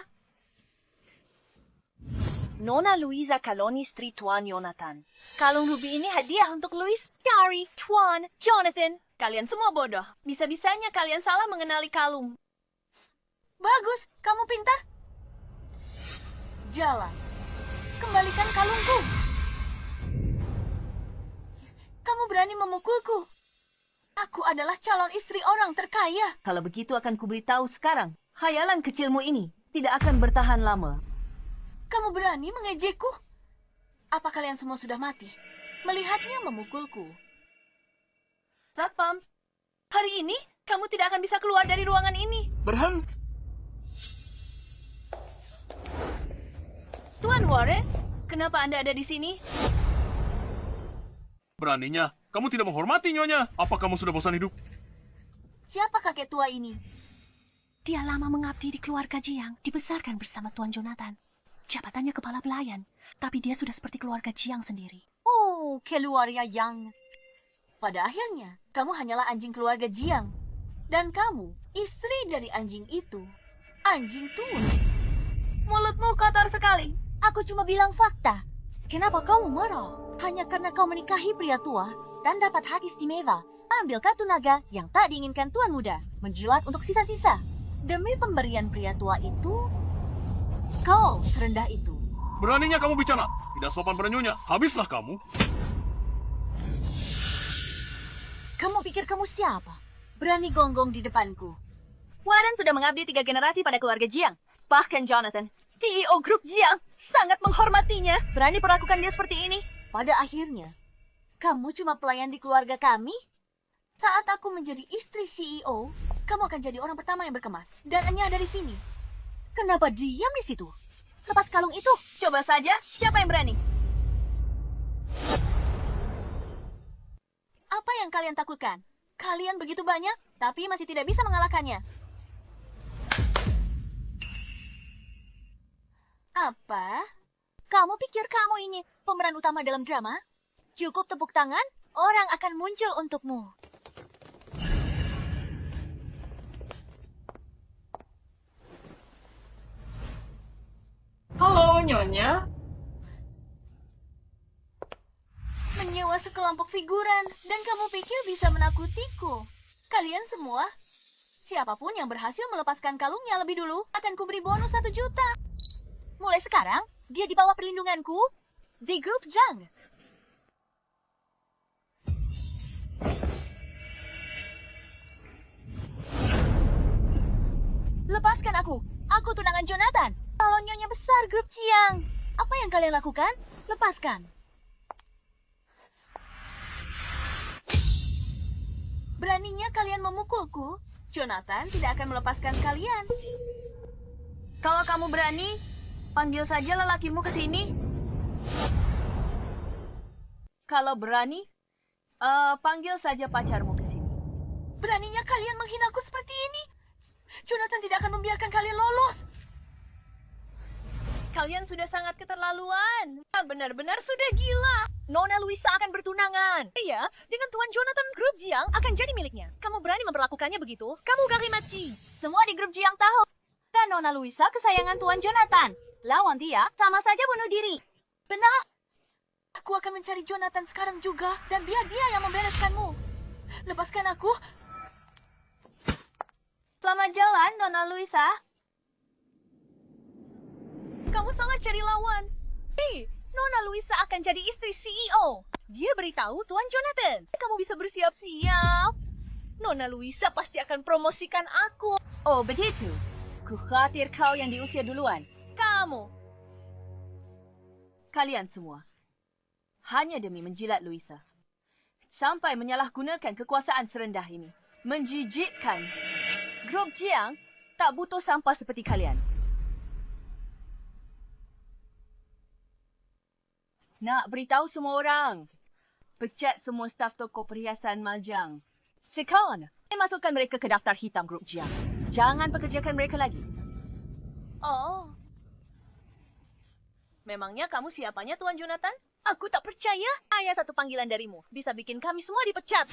Nona Luisa Caloni istri Tuan Jonathan. Kalung ruby ini hadiah untuk Louis, Carey, Tuan, Jonathan. Kalian semua bodoh. Bisa-bisanya kalian salah mengenali kalung. Bagus, kamu pintar. Jalan. Kembalikan kalungku. Kamu berani memukulku. Aku adalah calon istri orang terkaya. Kalau begitu akan kuberitahu sekarang. Khayalan kecilmu ini tidak akan bertahan lama. Kamu berani mengejekku? Apa kalian semua sudah mati? Melihatnya memukulku. Satpam, hari ini kamu tidak akan bisa keluar dari ruangan ini. Berhenti. Tuan Warren, kenapa Anda ada di sini? Beraninya, kamu tidak menghormati Nyonya. Apa kamu sudah bosan hidup? Siapa kakek tua ini? Dia lama mengabdi di keluarga Jiang, dibesarkan bersama Tuan Jonathan. Jabatannya kepala pelayan, tapi dia sudah seperti keluarga Jiang sendiri. Oh, keluarga Yang. Pada akhirnya, kamu hanyalah anjing keluarga Jiang. Dan kamu, istri dari anjing itu. Anjing tua. Mulutmu kotor sekali. Aku cuma bilang fakta. Kenapa kamu marah? Hanya karena kau menikahi pria tua dan dapat hak istimewa. Ambil kartu naga yang tak diinginkan tuan muda. Menjilat untuk sisa-sisa. Demi pemberian pria tua itu, kau serendah itu. Beraninya kamu bicara. Tidak sopan pada Nyonya. Habislah kamu. Kamu pikir kamu siapa? Berani gonggong di depanku. Warren sudah mengabdi 3 generasi pada keluarga Jiang. Bahkan Jonathan, CEO grup Jiang, sangat menghormatinya. Berani perlakukan dia seperti ini. Pada akhirnya, kamu cuma pelayan di keluarga kami? Saat aku menjadi istri CEO, kamu akan jadi orang pertama yang berkemas. Dan Enya dari sini. Kenapa diam di situ? Lepas kalung itu. Coba saja, siapa yang berani? Apa yang kalian takutkan? Kalian begitu banyak, tapi masih tidak bisa mengalahkannya. Apa? Kamu pikir kamu ini pemeran utama dalam drama? Cukup tepuk tangan, orang akan muncul untukmu. Halo, Nyonya. Menyewa sekelompok figuran, dan kamu pikir bisa menakutiku? Kalian semua, siapapun yang berhasil melepaskan kalungnya lebih dulu, akan kuberi bonus 1 juta. Mulai sekarang, dia di bawah perlindunganku di grup Jang. Lepaskan aku. Aku tunangan Jonathan. Kalau Nyonya besar grup Jiang. Apa yang kalian lakukan? Lepaskan. Beraninya kalian memukulku, Jonathan tidak akan melepaskan kalian. Kalau kamu berani, panggil saja lelakimu ke sini. Kalau berani, panggil saja pacarmu ke sini. Beraninya kalian menghinaku seperti ini. Jonathan tidak akan membiarkan kalian lolos. Kalian sudah sangat keterlaluan. Benar-benar sudah gila. Nona Luisa akan bertunangan. Iya, dengan Tuan Jonathan, grup Jiang akan jadi miliknya. Kamu berani memperlakukannya begitu? Kamu Garimachi. Semua di grup Jiang tahu. Dan Nona Luisa kesayangan Tuan Jonathan. Lawan dia, sama saja bunuh diri. Benar. Aku akan mencari Jonathan sekarang juga. Dan biar dia yang membereskanmu. Lepaskan aku. Selamat jalan, Nona Luisa. Kamu sangat cari lawan. Hei, Nona Luisa akan jadi istri CEO. Dia beritahu Tuan Jonathan. Kamu bisa bersiap-siap. Nona Luisa pasti akan promosikan aku. Oh, begitu. Ku khawatir kau yang diusir duluan. Kamu. Kalian semua. Hanya demi menjilat Luisa. Sampai menyalahgunakan kekuasaan serendah ini. Menjijikkan. Grup Jiang tak butuh sampah seperti kalian. Nak beritahu semua orang. Pecat semua staf toko perhiasan Majang. Sekarang, masukkan mereka ke daftar hitam grup Jiang. Jangan pekerjakan mereka lagi. Oh. Memangnya kamu siapanya, Tuan Jonathan? Aku tak percaya. Ayah satu panggilan darimu. Bisa bikin kami semua dipecat.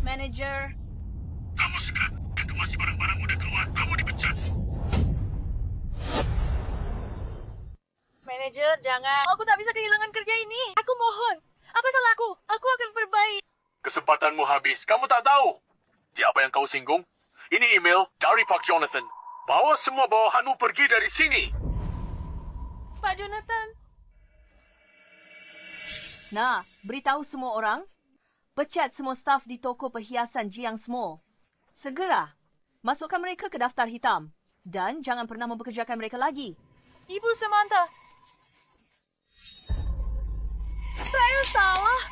Manager. Kamu segera evakuasi barang-barangmu dan keluar. Kamu dipecat. Manager, jangan. Aku tak bisa kehilangan kerja ini. Aku mohon. Apa salahku? Aku akan perbaiki. Kesempatanmu habis. Kamu tak tahu. Siapa yang kau singgung? Ini email dari Pak Jonathan. Bawa semua bawahanmu pergi dari sini. Pak Jonathan. Nah, beritahu semua orang. Pecat semua staf di toko perhiasan Jiang Small. Segera. Masukkan mereka ke daftar hitam. Dan jangan pernah mempekerjakan mereka lagi. Ibu Samantha. Saya salah.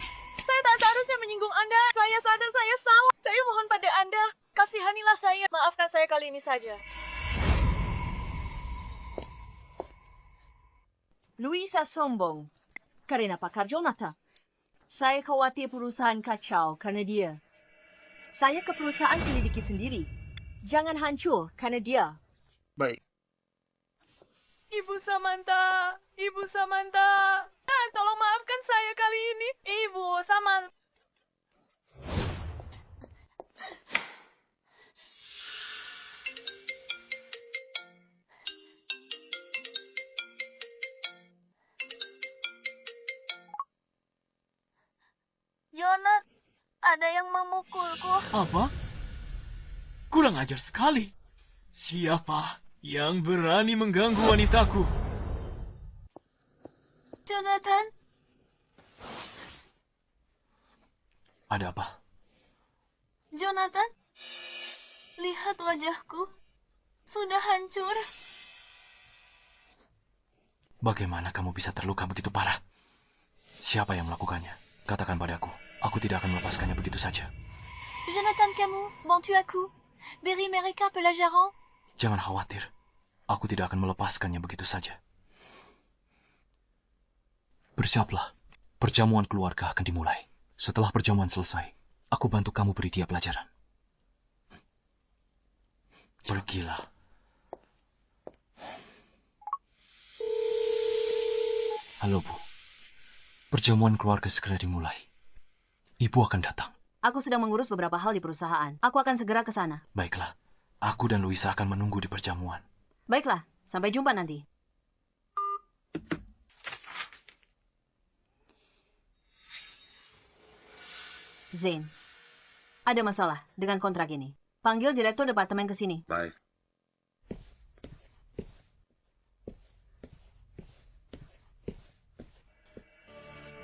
Saya tak seharusnya menyinggung Anda. Saya sadar saya salah. Saya mohon pada Anda. Kasihanilah saya. Maafkan saya kali ini saja. Luisa sombong. Karena pakar Jonathan. Saya khawatir perusahaan kacau karena dia. Saya ke perusahaan selidiki sendiri. Jangan hancur karena dia. Baik. Ibu Samantha. Ibu Samantha. Tolong maafkan saya kali ini. Ibu Samantha. Jonat, ada yang memukulku. Apa? Kurang ajar sekali. Siapa yang berani mengganggu wanitaku? Jonathan. Ada apa? Jonathan, lihat wajahku. Sudah hancur. Bagaimana kamu bisa terluka begitu parah? Siapa yang melakukannya? Katakan padaku. Aku tidak akan melepaskannya begitu saja. Jonathan Camus, bantu aku. Beri mereka pelajaran. Jangan khawatir. Aku tidak akan melepaskannya begitu saja. Bersiaplah. Perjamuan keluarga akan dimulai. Setelah perjamuan selesai, aku bantu kamu beri dia pelajaran. Pergilah. Halo, Bu. Perjamuan keluarga segera dimulai. Ibu akan datang. Aku sedang mengurus beberapa hal di perusahaan. Aku akan segera ke sana. Baiklah. Aku dan Luisa akan menunggu di perjamuan. Baiklah. Sampai jumpa nanti. Zain, ada masalah dengan kontrak ini. Panggil direktur departemen ke sini. Baik.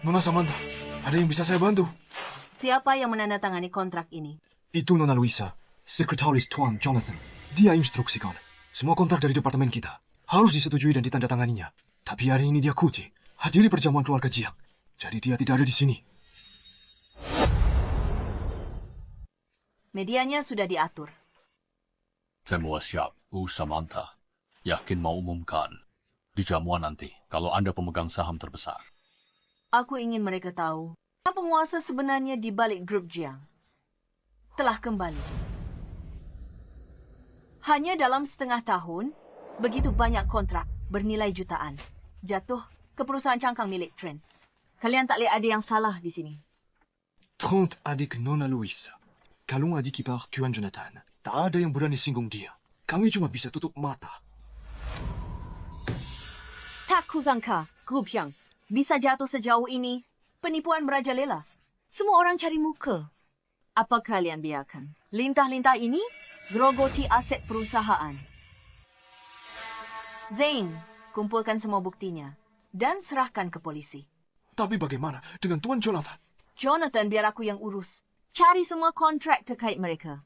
Nona Samantha, ada yang bisa saya bantu? Siapa yang menandatangani kontrak ini? Itu Nona Luisa, sekretaris Tuan Jonathan. Dia instruksikan. Semua kontrak dari departemen kita harus disetujui dan ditandatanganinya. Tapi hari ini dia cuti, hadiri perjamuan keluarga Jiang. Jadi dia tidak ada di sini. Medianya sudah diatur. Semua siap, Bu Samantha. Yakin mau umumkan di jamuan nanti kalau Anda pemegang saham terbesar. Aku ingin mereka tahu siapa penguasa sebenarnya di balik grup Jiang. Telah kembali. Hanya dalam setengah tahun, begitu banyak kontrak bernilai jutaan jatuh ke perusahaan cangkang milik Trent. Kalian tak lihat ada yang salah di sini. Trent adik Nona Luisa. Kalung adik ipar Tuan Jonathan. Tak ada yang berani singgung dia. Kami cuma bisa tutup mata. Tak kusangka grup Jiang bisa jatuh sejauh ini. Penipuan merajalela. Semua orang cari muka. Apa kalian biarkan lintah-lintah ini grogoti aset perusahaan? Zain, kumpulkan semua buktinya dan serahkan ke polisi. Tapi bagaimana dengan Tuan Jonathan? Jonathan, biar aku yang urus. Cari semua kontrak terkait mereka.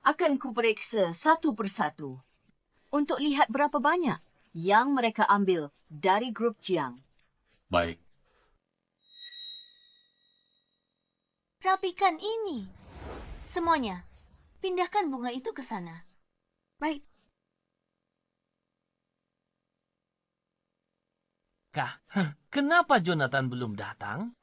Akan kuperiksa satu persatu untuk lihat berapa banyak yang mereka ambil dari grup Jiang. Baik. Rapikan ini. Semuanya. Pindahkan bunga itu ke sana. Baik. Kak, kenapa Jonathan belum datang?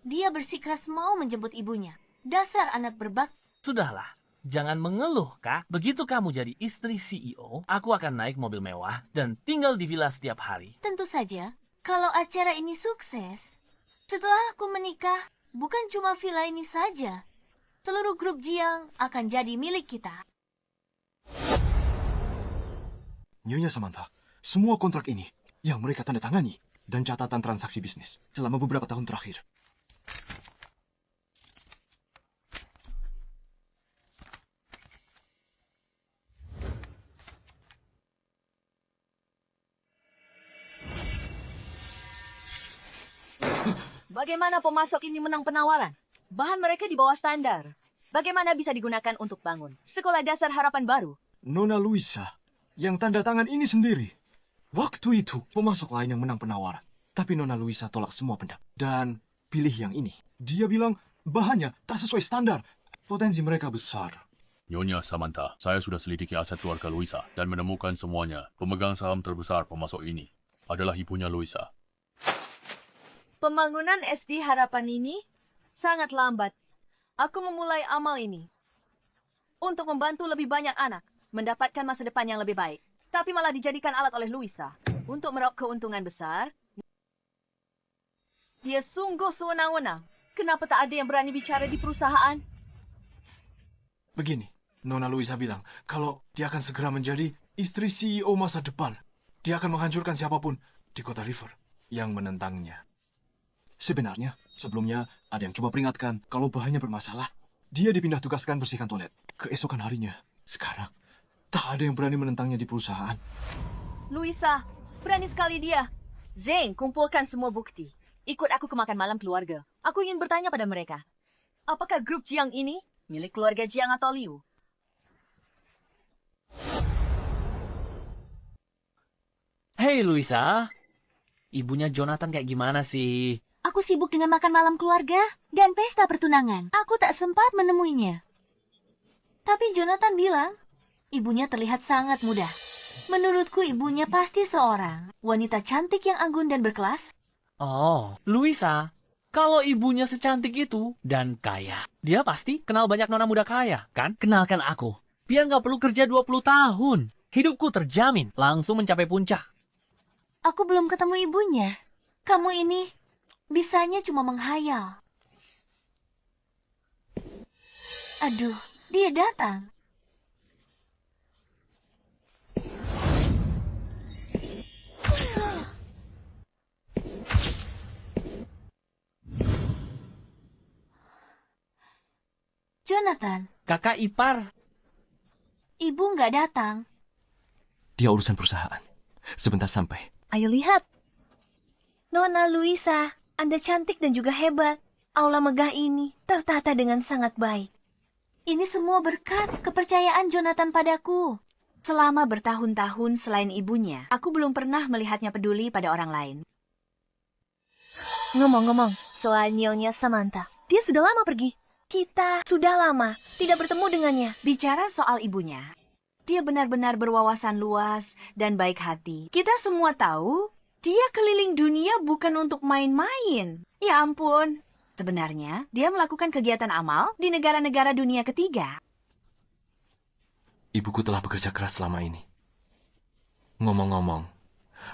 Dia bersikeras mau menjemput ibunya. Dasar anak berbak. Sudahlah, jangan mengeluh, Kak. Begitu kamu jadi istri CEO, aku akan naik mobil mewah dan tinggal di villa setiap hari. Tentu saja, kalau acara ini sukses, setelah aku menikah, bukan cuma villa ini saja. Seluruh grup Jiang akan jadi milik kita. Nyonya Samantha, semua kontrak ini yang mereka tanda tangani dan catatan transaksi bisnis selama beberapa tahun terakhir. Bagaimana pemasok ini menang penawaran? Bahan mereka di bawah standar. Bagaimana bisa digunakan untuk bangun sekolah dasar harapan baru? Nona Luisa yang tanda tangan ini sendiri. Waktu itu, pemasok lain yang menang penawaran. Tapi Nona Luisa tolak semua pendapat. Dan pilih yang ini. Dia bilang bahannya tak sesuai standar. Potensi mereka besar. Nyonya Samantha, saya sudah selidiki aset keluarga Luisa dan menemukan semuanya. Pemegang saham terbesar pemasok ini adalah ibunya Luisa. Pembangunan SD Harapan ini sangat lambat. Aku memulai amal ini untuk membantu lebih banyak anak mendapatkan masa depan yang lebih baik. Tapi malah dijadikan alat oleh Luisa untuk meraup keuntungan besar. Dia sungguh sewenang-wenang. Kenapa tak ada yang berani bicara di perusahaan? Begini, Nona Luisa bilang kalau dia akan segera menjadi istri CEO masa depan. Dia akan menghancurkan siapapun di kota River yang menentangnya. Sebenarnya, sebelumnya ada yang coba peringatkan kalau bahannya bermasalah. Dia dipindah tugaskan bersihkan toilet. Keesokan harinya, sekarang, tak ada yang berani menentangnya di perusahaan. Luisa, berani sekali dia. Zeng, kumpulkan semua bukti. Ikut aku ke makan malam keluarga. Aku ingin bertanya pada mereka. Apakah grup Jiang ini milik keluarga Jiang atau Liu? Hei Luisa, ibunya Jonathan kayak gimana sih? Aku sibuk dengan makan malam keluarga dan pesta pertunangan. Aku tak sempat menemuinya. Tapi Jonathan bilang, ibunya terlihat sangat muda. Menurutku ibunya pasti seorang wanita cantik yang anggun dan berkelas. Oh, Luisa, kalau ibunya secantik itu dan kaya, dia pasti kenal banyak nona muda kaya, kan? Kenalkan aku, biar nggak perlu kerja 20 tahun. Hidupku terjamin langsung mencapai puncak. Aku belum ketemu ibunya. Kamu ini bisanya cuma menghayal. Aduh, dia datang. Jonathan, Kakak ipar. ibu nggak datang. Dia urusan perusahaan. Sebentar sampai. Ayo lihat. Nona Luisa, Anda cantik dan juga hebat. Aula megah ini tertata dengan sangat baik. Ini semua berkat kepercayaan Jonathan padaku. Selama bertahun-tahun selain ibunya, aku belum pernah melihatnya peduli pada orang lain. Ngomong-ngomong, soal Nyonya Samantha, dia sudah lama pergi. Kita sudah lama tidak bertemu dengannya. Bicara soal ibunya, dia benar-benar berwawasan luas dan baik hati. Kita semua tahu, dia keliling dunia bukan untuk main-main. Ya ampun, sebenarnya dia melakukan kegiatan amal di negara-negara dunia ketiga. Ibuku telah bekerja keras selama ini. Ngomong-ngomong,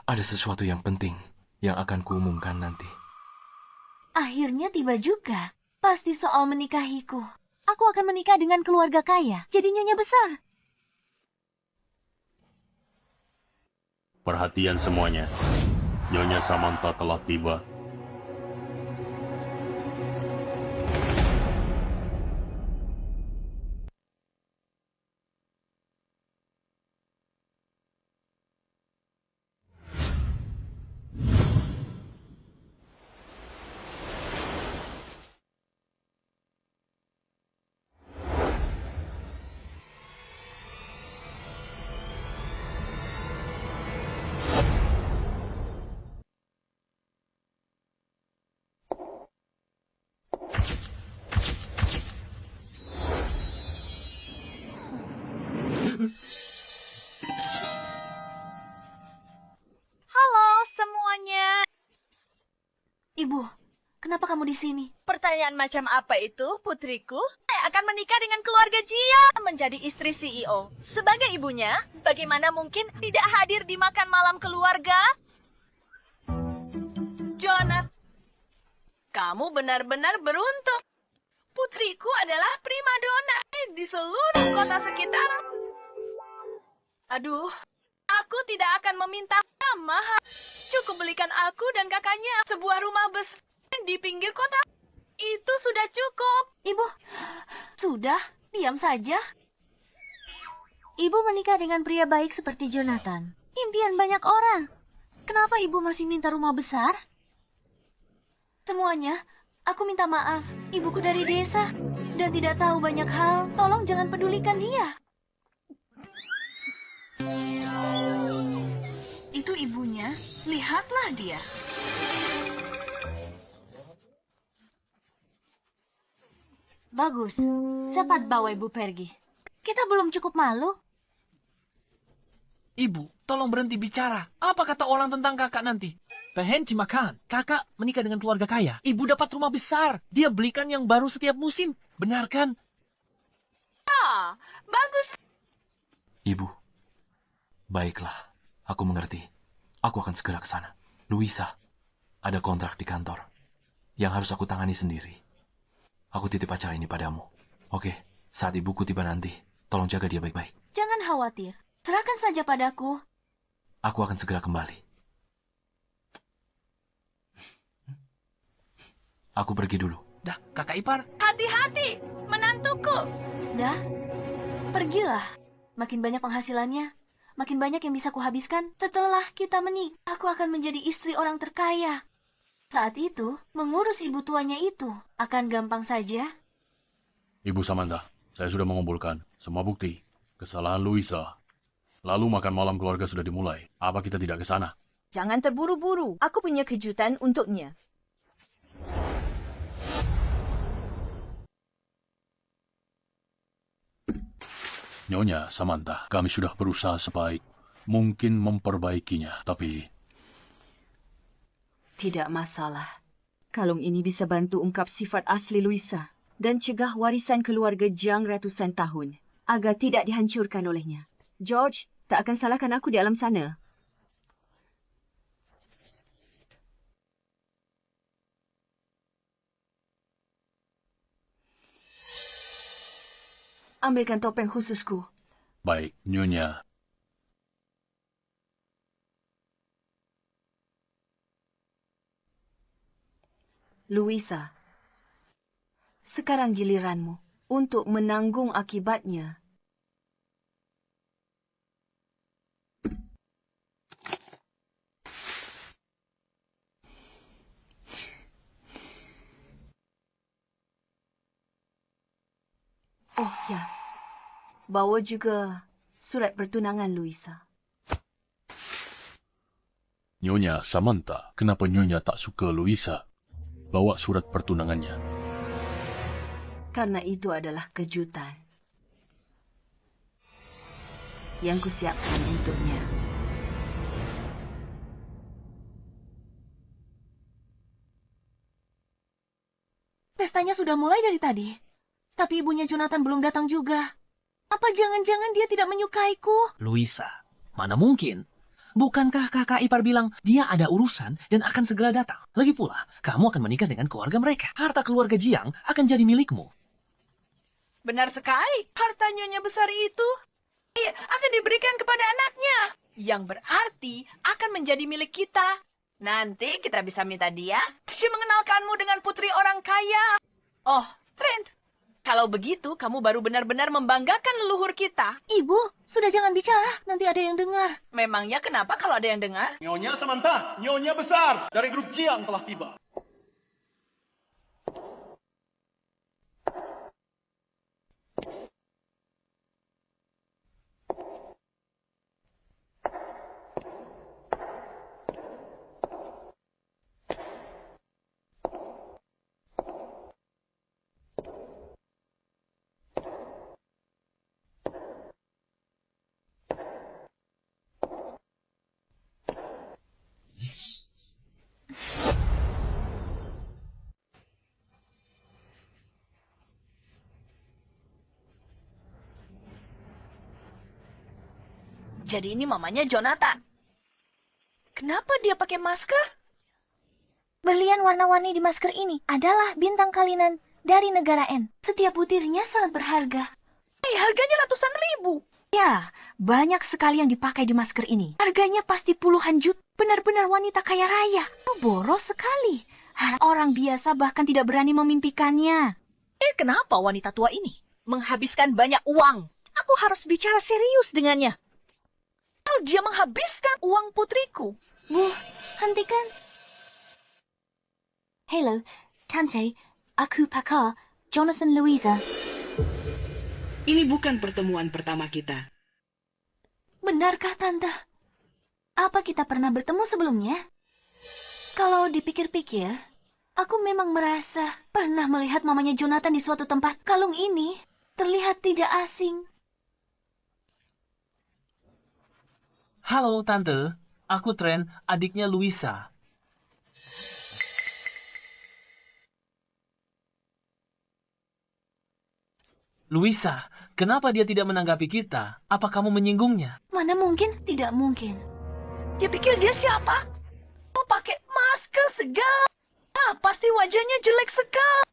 ada sesuatu yang penting yang akan kuumumkan nanti. Akhirnya tiba juga. Pasti soal menikahiku. Aku akan menikah dengan keluarga kaya. Jadi nyonya besar. Perhatian semuanya. Nyonya Samantha telah tiba. Halo semuanya. Ibu, kenapa kamu di sini? Pertanyaan macam apa itu, putriku? Saya akan menikah dengan keluarga Jia, menjadi istri CEO. Sebagai ibunya, bagaimana mungkin tidak hadir di makan malam keluarga? Jonathan, kamu benar-benar beruntung. Putriku adalah primadona di seluruh kota sekitar. Aduh, aku tidak akan meminta mahal. Cukup belikan aku dan kakaknya sebuah rumah besar di pinggir kota. Itu sudah cukup. Ibu, sudah, diam saja. Ibu menikah dengan pria baik seperti Jonathan. Impian banyak orang. Kenapa ibu masih minta rumah besar? Semuanya, aku minta maaf. Ibuku dari desa dan tidak tahu banyak hal. Tolong jangan pedulikan dia. Itu ibunya. Lihatlah dia. Bagus, cepat bawa ibu pergi. Kita belum cukup malu. Ibu, tolong berhenti bicara. Apa kata orang tentang kakak nanti? Pengen makan. Kakak menikah dengan keluarga kaya. Ibu dapat rumah besar. Dia belikan yang baru setiap musim. Benar kan? Ah, bagus. Ibu, baiklah. Aku mengerti. Aku akan segera ke sana. Luisa, ada kontrak di kantor yang harus aku tangani sendiri. Aku titip acara ini padamu. Oke, saat ibuku tiba nanti, tolong jaga dia baik-baik. Jangan khawatir. Serahkan saja padaku. Aku akan segera kembali. Aku pergi dulu. Dah, kakak ipar. Hati-hati, menantuku. Dah, pergilah. Makin banyak penghasilannya, makin banyak yang bisa kuhabiskan. Setelah kita menikah, aku akan menjadi istri orang terkaya. Saat itu, mengurus ibu tuanya itu akan gampang saja. Ibu Samantha, saya sudah mengumpulkan semua bukti kesalahan Luisa. Lalu makan malam keluarga sudah dimulai. Apa kita tidak ke sana? Jangan terburu-buru. Aku punya kejutan untuknya. Nyonya Samantha, kami sudah berusaha sebaik mungkin memperbaikinya, tapi... Tidak masalah. Kalung ini bisa bantu ungkap sifat asli Luisa dan cegah warisan keluarga Jiang ratusan tahun agar tidak dihancurkan olehnya. George tak akan salahkan aku di alam sana. Ambilkan topeng khususku. Baik, Nyonya. Luisa, sekarang giliranmu untuk menanggung akibatnya. Oh ya, bawa juga surat pertunangan Luisa. Nyonya Samantha, kenapa Nyonya tak suka Luisa? Bawa surat pertunangannya. Karena itu adalah kejutan yang kusiapkan untuknya. Pestanya sudah mulai dari tadi. Tapi ibunya Jonathan belum datang juga. Apa jangan-jangan dia tidak menyukaiku? Luisa, mana mungkin? Bukankah kakak ipar bilang dia ada urusan dan akan segera datang? Lagi pula, kamu akan menikah dengan keluarga mereka. Harta keluarga Jiang akan jadi milikmu. Benar sekali. Harta nyonya besar itu akan diberikan kepada anaknya. Yang berarti akan menjadi milik kita. Nanti kita bisa minta dia mengenalkanmu dengan putri orang kaya. Oh, Trent. Kalau begitu, kamu baru benar-benar membanggakan leluhur kita. Ibu, sudah jangan bicara. Nanti ada yang dengar. Memangnya kenapa kalau ada yang dengar? Nyonya Samantha, Nyonya besar dari grup Jiang telah tiba. Jadi ini mamanya Jonathan. Kenapa dia pakai masker? Berlian warna-warni di masker ini adalah bintang kalinan dari negara N. Setiap butirnya sangat berharga. Harganya ratusan ribu. Ya, banyak sekali yang dipakai di masker ini. Harganya pasti puluhan juta. Benar-benar wanita kaya raya. Boros sekali. Orang biasa bahkan tidak berani memimpikannya. Kenapa wanita tua ini menghabiskan banyak uang? Aku harus bicara serius dengannya. Kalau dia menghabiskan uang putriku. Bu, hentikan. Hello, Tante. Aku pakar Jonathan Louisa. Ini bukan pertemuan pertama kita. Benarkah, Tante? Apa kita pernah bertemu sebelumnya? Kalau dipikir-pikir, aku memang merasa pernah melihat mamanya Jonathan di suatu tempat. Kalung ini terlihat tidak asing. Halo, Tante. Aku Trent, adiknya Louisa. Louisa, kenapa dia tidak menanggapi kita? Apa kamu menyinggungnya? Mana mungkin? Tidak mungkin. Dia pikir dia siapa? Mau pakai masker segala. Pasti wajahnya jelek sekali.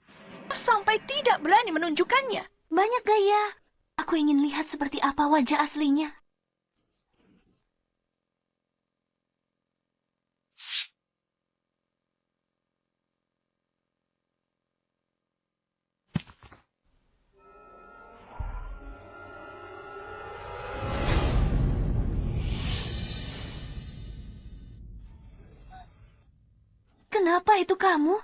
Sampai tidak berani menunjukkannya. Banyak gaya. Aku ingin lihat seperti apa wajah aslinya. Kenapa itu kamu?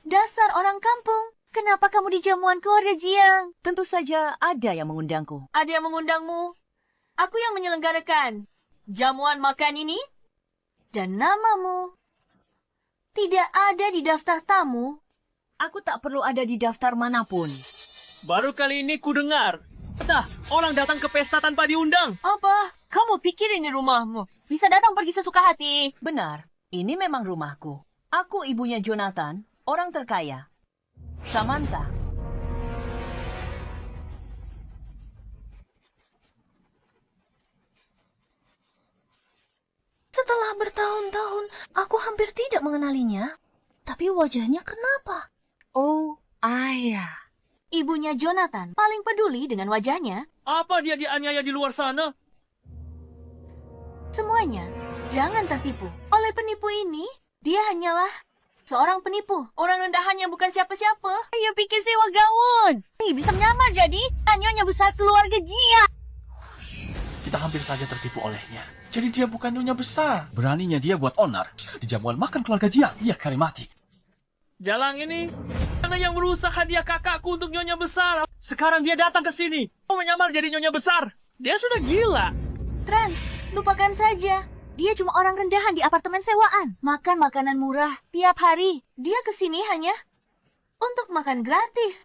Dasar orang kampung. Kenapa kamu di jamuan keluarga Jiang? Tentu saja ada yang mengundangku. Ada yang mengundangmu. Aku yang menyelenggarakan jamuan makan ini. Dan namamu tidak ada di daftar tamu. Aku tak perlu ada di daftar manapun. Baru kali ini ku dengar. Orang datang ke pesta tanpa diundang. Apa? Kamu pikir ini rumahmu? Bisa datang pergi sesuka hati. Benar, ini memang rumahku. Aku ibunya Jonathan, orang terkaya. Samantha. Setelah bertahun-tahun, aku hampir tidak mengenalinya. Tapi wajahnya kenapa? Oh, ayah. Ibunya Jonathan paling peduli dengan wajahnya. Apa dia dianiaya di luar sana? Semuanya, jangan tertipu. Oleh penipu ini, dia hanyalah seorang penipu. Orang rendahan yang bukan siapa-siapa. Ia pikir sewa gaun. Bisa menyamar jadi nyonya besar keluarga Jia. Kita hampir saja tertipu olehnya. Jadi dia bukan nyonya besar. Beraninya dia buat onar di jamuan makan keluarga Jiang. Ia kari mati. Jalang ini, karena yang berusaha dia kakakku untuk nyonya besar. Sekarang dia datang ke sini. Mau menyamar jadi nyonya besar. Dia sudah gila. Trans, lupakan saja. Dia cuma orang rendahan di apartemen sewaan. Makan makanan murah tiap hari. Dia ke sini hanya untuk makan gratis.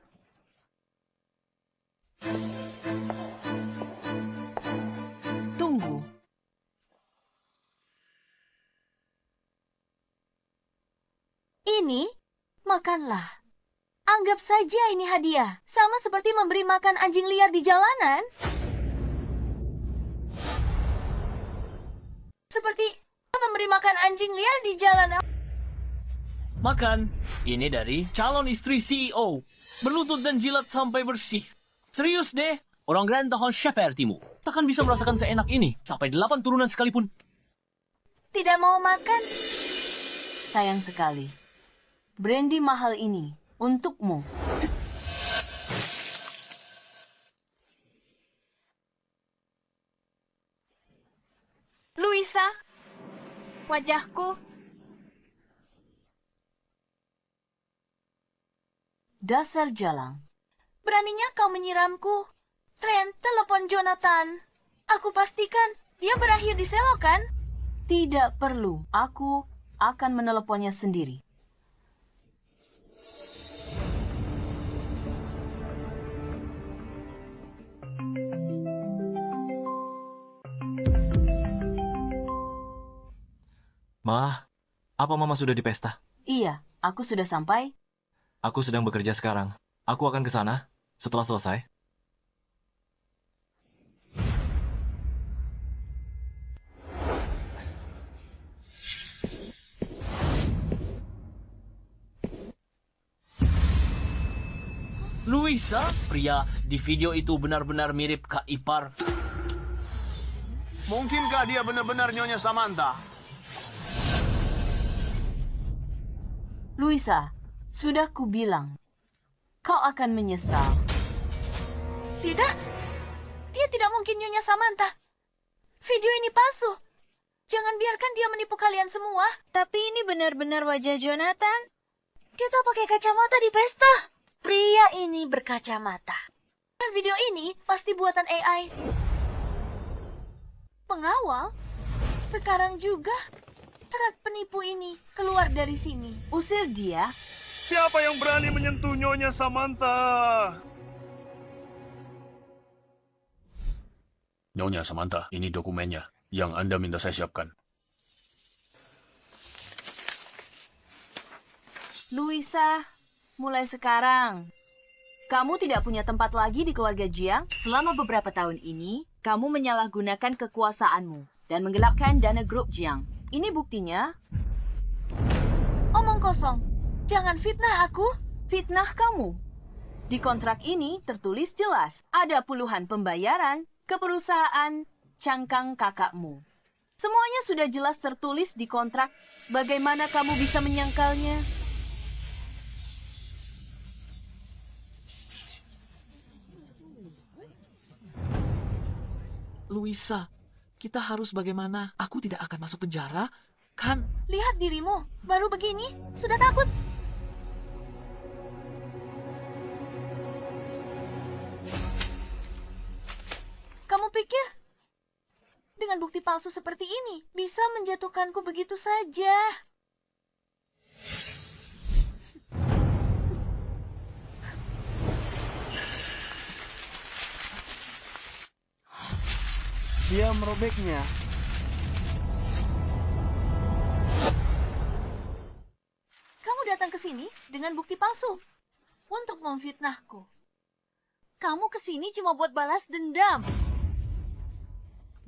Tunggu. Ini, makanlah. Anggap saja ini hadiah. Sama seperti memberi makan anjing liar di jalanan. Seperti memberi makan anjing liar di jalanan. Makan. Ini dari calon istri CEO. Berlutut dan jilat sampai bersih. Serius deh. Orang Grand Tahun Shepherdtimu. Takkan bisa merasakan seenak ini. Sampai 8 turunan sekalipun. Tidak mau makan. Sayang sekali. Brandy mahal ini untukmu. Louisa, wajahku. Dasar jalang. Beraninya kau menyiramku. Trent, telepon Jonathan. Aku pastikan dia berakhir di selokan. Tidak perlu. Aku akan meneleponnya sendiri. Ma, apa Mama sudah di pesta? Iya, aku sudah sampai. Aku sedang bekerja sekarang. Aku akan ke sana setelah selesai. Luisa, pria di video itu benar-benar mirip Kak Ipar. Mungkinkah dia benar-benar Nyonya Samantha? Luisa, sudah kubilang. Kau akan menyesal. Tidak, dia tidak mungkin Nyonya Samantha. Video ini palsu. Jangan biarkan dia menipu kalian semua. Tapi ini benar-benar wajah Jonathan. Kita pakai kacamata di pesta. Pria ini berkacamata. Dan video ini pasti buatan AI. Pengawal? Sekarang juga serat penipu ini keluar dari sini. Usir dia. Siapa yang berani menyentuh Nyonya Samantha? Nyonya Samantha, ini dokumennya yang Anda minta saya siapkan. Luisa, mulai sekarang, kamu tidak punya tempat lagi di keluarga Jiang. Selama beberapa tahun ini, kamu menyalahgunakan kekuasaanmu dan menggelapkan dana grup Jiang. Ini buktinya. Omong kosong. Jangan fitnah aku. Fitnah kamu. Di kontrak ini tertulis jelas ada puluhan pembayaran ke perusahaan cangkang kakakmu. Semuanya sudah jelas tertulis di kontrak. Bagaimana kamu bisa menyangkalnya? Luisa, kita harus bagaimana? Aku tidak akan masuk penjara, kan? Lihat dirimu. Baru begini, sudah takut. Kamu pikir dengan bukti palsu seperti ini bisa menjatuhkanku begitu saja? Dia merobeknya. Kamu datang ke sini dengan bukti palsu untuk memfitnahku. Kamu ke sini cuma buat balas dendam.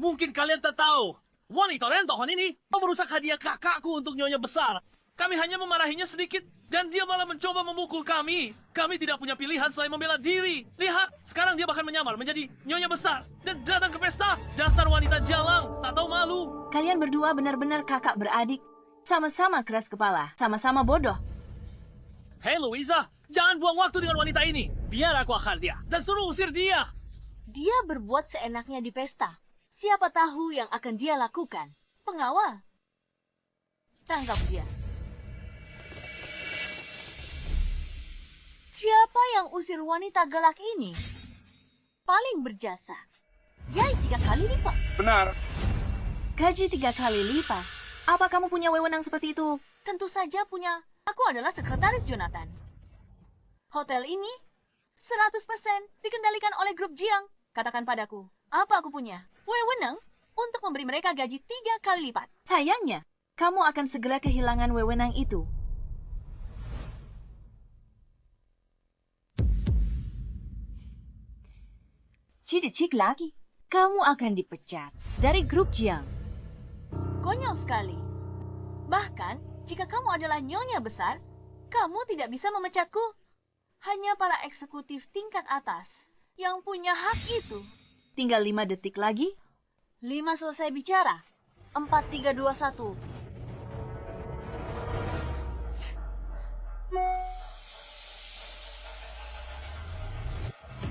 Mungkin kalian tak tahu. Wanita rentohan ini merusak hadiah kakakku untuk Nyonya Besar. Kami hanya memarahinya sedikit, dan dia malah mencoba memukul kami. Kami tidak punya pilihan selain membela diri. Lihat, sekarang dia bahkan menyamar menjadi Nyonya Besar dan datang ke pesta. Dasar wanita jalang, tak tahu malu. Kalian berdua benar-benar kakak beradik. Sama-sama keras kepala, sama-sama bodoh. Hei Louisa, jangan buang waktu dengan wanita ini. Biar aku akal dia dan suruh usir dia. Dia berbuat seenaknya di pesta. Siapa tahu yang akan dia lakukan? Pengawal. Tangkap dia. Siapa yang usir wanita galak ini? Paling berjasa. Yai 3 kali lipat. Benar. Gaji 3 kali lipat. Apa kamu punya wewenang seperti itu? Tentu saja punya. Aku adalah sekretaris Jonathan. Hotel ini 100% dikendalikan oleh grup Jiang. Katakan padaku, apa aku punya? Wewenang untuk memberi mereka gaji 3 kali lipat. Sayangnya, kamu akan segera kehilangan wewenang itu. Cik lagi, kamu akan dipecat dari grup Jiang. Konyol sekali. Bahkan, jika kamu adalah Nyonya Besar, kamu tidak bisa memecatku. Hanya para eksekutif tingkat atas yang punya hak itu. Tinggal 5 detik lagi. 5 selesai bicara. 4, 3, 2, 1.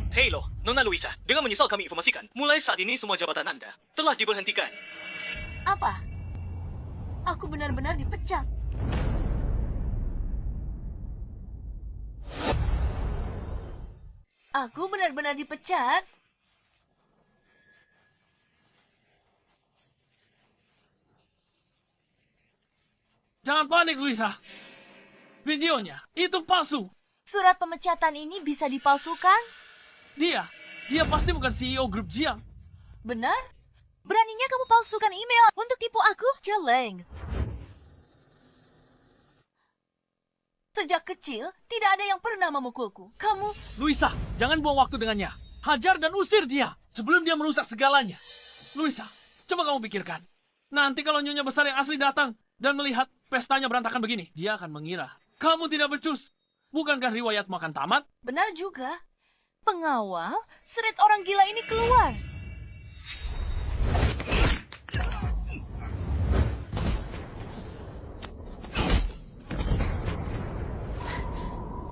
Hei lo, Nona Luisa, dengan menyesal kami informasikan, mulai saat ini semua jabatan Anda telah diberhentikan. Apa? Aku benar-benar dipecat. Aku benar-benar dipecat? Jangan panik, Luisa. Videonya, itu palsu. Surat pemecatan ini bisa dipalsukan? Dia pasti bukan CEO grup Jiang. Benar? Beraninya kamu palsukan email untuk tipu aku? Jeleng. Sejak kecil, tidak ada yang pernah memukulku. Kamu... Luisa, jangan buang waktu dengannya. Hajar dan usir dia sebelum dia merusak segalanya. Luisa, coba kamu pikirkan. Nanti kalau Nyonya Besar yang asli datang dan melihat pestanya berantakan begini, dia akan mengira kamu tidak becus. Bukankah riwayatmu akan tamat? Benar juga. Pengawal, seret orang gila ini keluar.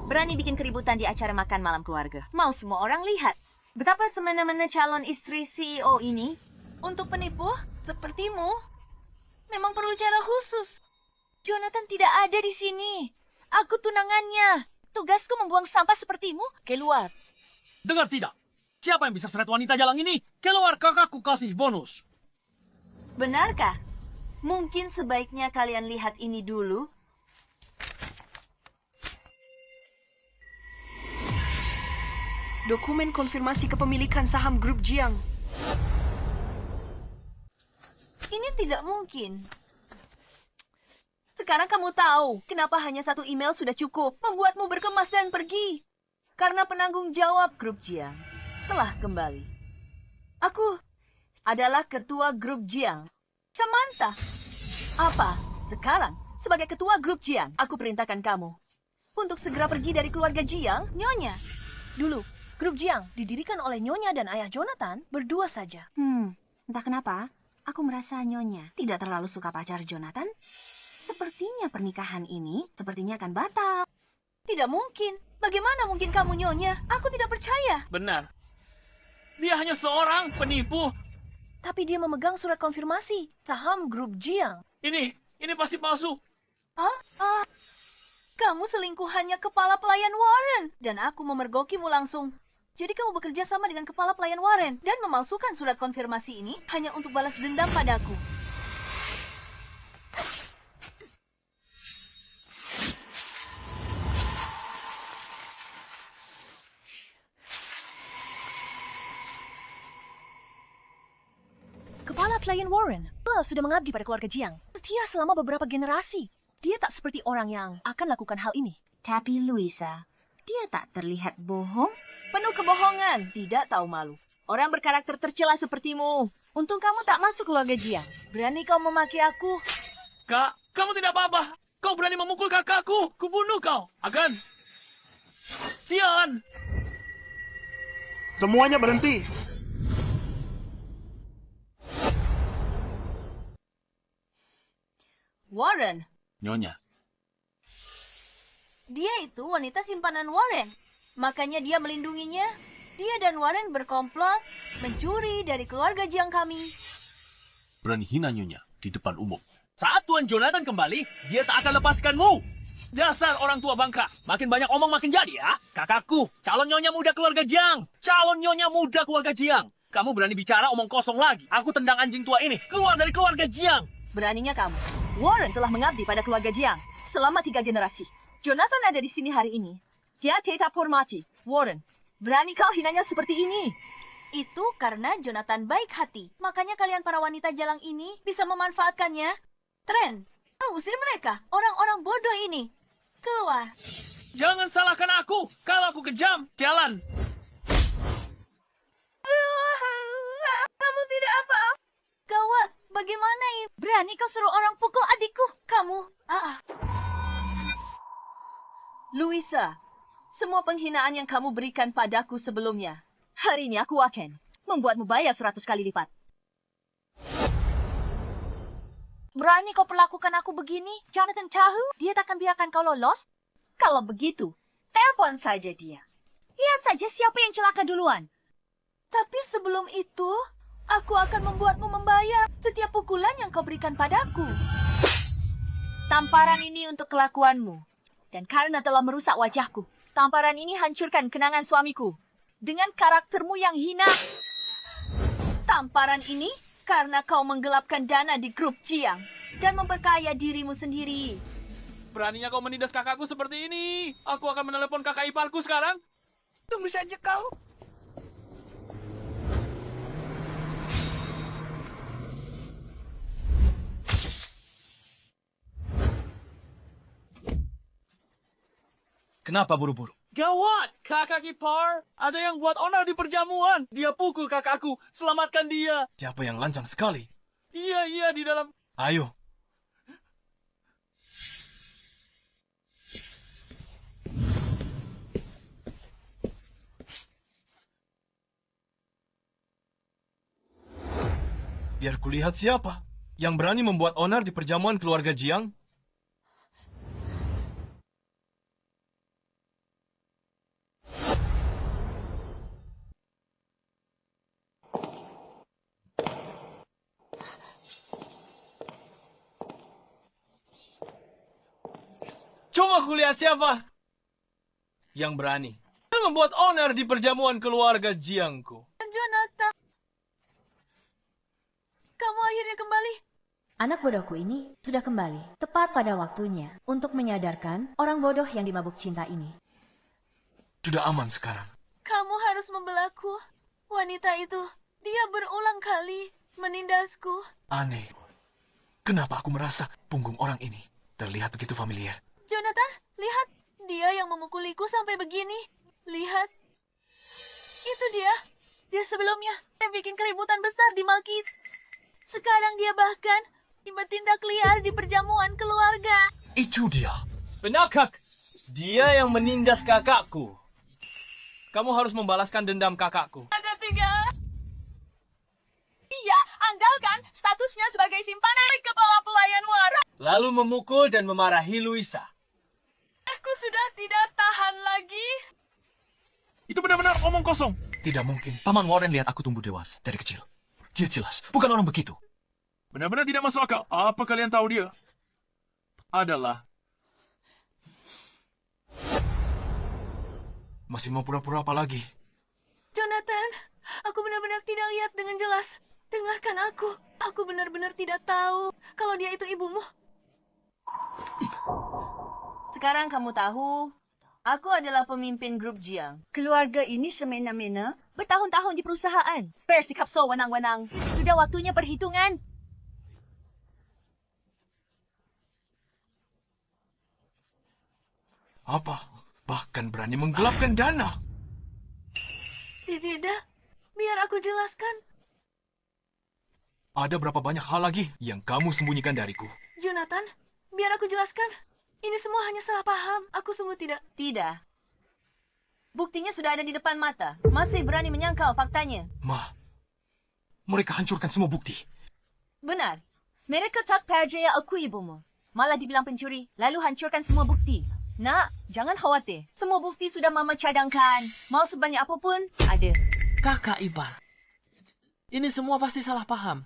Berani bikin keributan di acara makan malam keluarga. Mau semua orang lihat. Betapa semena-mena calon istri CEO ini. Untuk penipu sepertimu, memang perlu cara khusus. Jonathan tidak ada di sini. Aku tunangannya. Tugasku membuang sampah sepertimu. Keluar. Dengar tidak? Siapa yang bisa seret wanita jalang ini? Keluar, kakakku kasih bonus. Benarkah? Mungkin sebaiknya kalian lihat ini dulu. Dokumen konfirmasi kepemilikan saham grup Jiang. Ini tidak mungkin. Sekarang kamu tahu kenapa hanya satu email sudah cukup membuatmu berkemas dan pergi. Karena penanggung jawab grup Jiang telah kembali. Aku adalah ketua grup Jiang, Samantha. Apa? Sekarang, sebagai ketua grup Jiang, aku perintahkan kamu untuk segera pergi dari keluarga Jiang. Nyonya. Dulu, grup Jiang didirikan oleh Nyonya dan ayah Jonathan berdua saja. Entah kenapa, aku merasa Nyonya tidak terlalu suka pacar Jonathan. Sepertinya pernikahan ini sepertinya akan batal. Tidak mungkin. Bagaimana mungkin kamu, Nyonya? Aku tidak percaya. Benar. Dia hanya seorang penipu. Tapi dia memegang surat konfirmasi saham grup Jiang. Ini pasti palsu. Kamu selingkuhannya kepala pelayan Warren. Dan aku memergokimu langsung. Jadi kamu bekerja sama dengan kepala pelayan Warren. Dan memalsukan surat konfirmasi ini hanya untuk balas dendam padaku. Kepala pelayan Warren sudah mengabdi pada keluarga Jiang setia selama beberapa generasi. Dia tak seperti orang yang akan lakukan hal ini. Tapi Louisa, dia tak terlihat bohong. Penuh kebohongan, tidak tahu malu. Orang berkarakter tercela sepertimu. Untung kamu tak masuk keluarga Jiang. Berani kau memaki aku? Kak, kamu tidak apa-apa. Kau berani memukul kakakku. Kubunuh kau. Agan. Sian. Semuanya berhenti. Warren. Nyonya. Dia itu wanita simpanan Warren. Makanya dia melindunginya. Dia dan Warren berkomplot mencuri dari keluarga Jiang kami. Berani hina Nyonya di depan umum. Saat Tuan Jonathan kembali, dia tak akan lepaskanmu. Dasar orang tua bangka. Makin banyak omong makin jadi ya. Kakakku, calon nyonya muda keluarga Jiang. Calon nyonya muda keluarga Jiang. Kamu berani bicara omong kosong lagi. Aku tendang anjing tua ini. Keluar dari keluarga Jiang. Beraninya kamu. Warren telah mengabdi pada keluarga Jiang selama 3 generasi. Jonathan ada di sini hari ini. Dia tetap hormati. Warren, berani kau hinanya seperti ini? Itu karena Jonathan baik hati. Makanya kalian para wanita jalang ini bisa memanfaatkannya. Tren, usir mereka. Orang-orang bodoh ini. Keluar. Jangan salahkan aku. Kalau aku kejam, jalan. Kamu tidak apa-apa. Gawat, bagaimana ini? Berani kau suruh orang pukul adikku? Kamu, Louisa, semua penghinaan yang kamu berikan padaku sebelumnya, hari ini aku akan membuatmu bayar 100 kali lipat. Berani kau perlakukan aku begini? Jonathan tahu dia takkan biarkan kau lolos? Kalau begitu, telepon saja dia. Lihat saja siapa yang celaka duluan. Tapi sebelum itu, aku akan membuatmu membayar setiap pukulan yang kau berikan padaku. Tamparan ini untuk kelakuanmu. Dan karena telah merusak wajahku, tamparan ini hancurkan kenangan suamiku. Dengan karaktermu yang hina. Tamparan ini karena kau menggelapkan dana di grup Jiang dan memperkaya dirimu sendiri. Beraninya kau menindas kakakku seperti ini. Aku akan menelepon kakak iparku sekarang. Tunggu saja kau. Kenapa buru-buru? Gawat, kakak ipar. Ada yang buat onar di perjamuan. Dia pukul kakakku. Selamatkan dia. Siapa yang lancang sekali? Iya, di dalam. Ayo. Biar kulihat siapa yang berani membuat onar di perjamuan keluarga Jiang. Coba kulihat siapa yang berani membuat onar di perjamuan keluarga Jiangku. Jonathan, kamu akhirnya kembali. Anak bodohku ini sudah kembali, tepat pada waktunya, untuk menyadarkan orang bodoh yang dimabuk cinta ini. Sudah aman sekarang. Kamu harus membelaku. Wanita itu, dia berulang kali menindasku. Aneh. Kenapa aku merasa punggung orang ini terlihat begitu familiar? Jonathan, lihat. Dia yang memukuliku sampai begini. Lihat. Itu dia. Dia sebelumnya yang bikin keributan besar di Malkit. Sekarang dia bahkan bertindak liar di perjamuan keluarga. Itu dia. Penakak! Dia yang menindas kakakku. Kamu harus membalaskan dendam kakakku. Ada 3. Dia andalkan statusnya sebagai simpanan kepala pelayan waras. Lalu memukul dan memarahi Luisa. Aku sudah tidak tahan lagi. Itu benar-benar omong kosong. Tidak mungkin. Paman Warren lihat aku tumbuh dewasa dari kecil. Dia jelas bukan orang begitu. Benar-benar tidak masuk akal. Apa kalian tahu dia? Adalah... Masih mau pura-pura apa lagi? Jonathan, aku benar-benar tidak lihat dengan jelas. Dengarkan aku. Aku benar-benar tidak tahu kalau dia itu ibumu. Sekarang kamu tahu, aku adalah pemimpin grup Jiang. Keluarga ini semena-mena bertahun-tahun di perusahaan. Bersikap sewenang-wenang. Sudah waktunya perhitungan. Apa? Bahkan berani menggelapkan dana. Tidak, biar aku jelaskan. Ada berapa banyak hal lagi yang kamu sembunyikan dariku? Jonathan, biar aku jelaskan. Ini semua hanya salah paham. Aku sungguh tidak. Tidak. Buktinya sudah ada di depan mata. Masih berani menyangkal faktanya. Ma, mereka hancurkan semua bukti. Benar. Mereka tak percaya aku ibumu. Malah dibilang pencuri, lalu hancurkan semua bukti. Nak, jangan khawatir. Semua bukti sudah Mama cadangkan. Mau sebanyak apapun, ada. Kakak ipar. Ini semua pasti salah paham.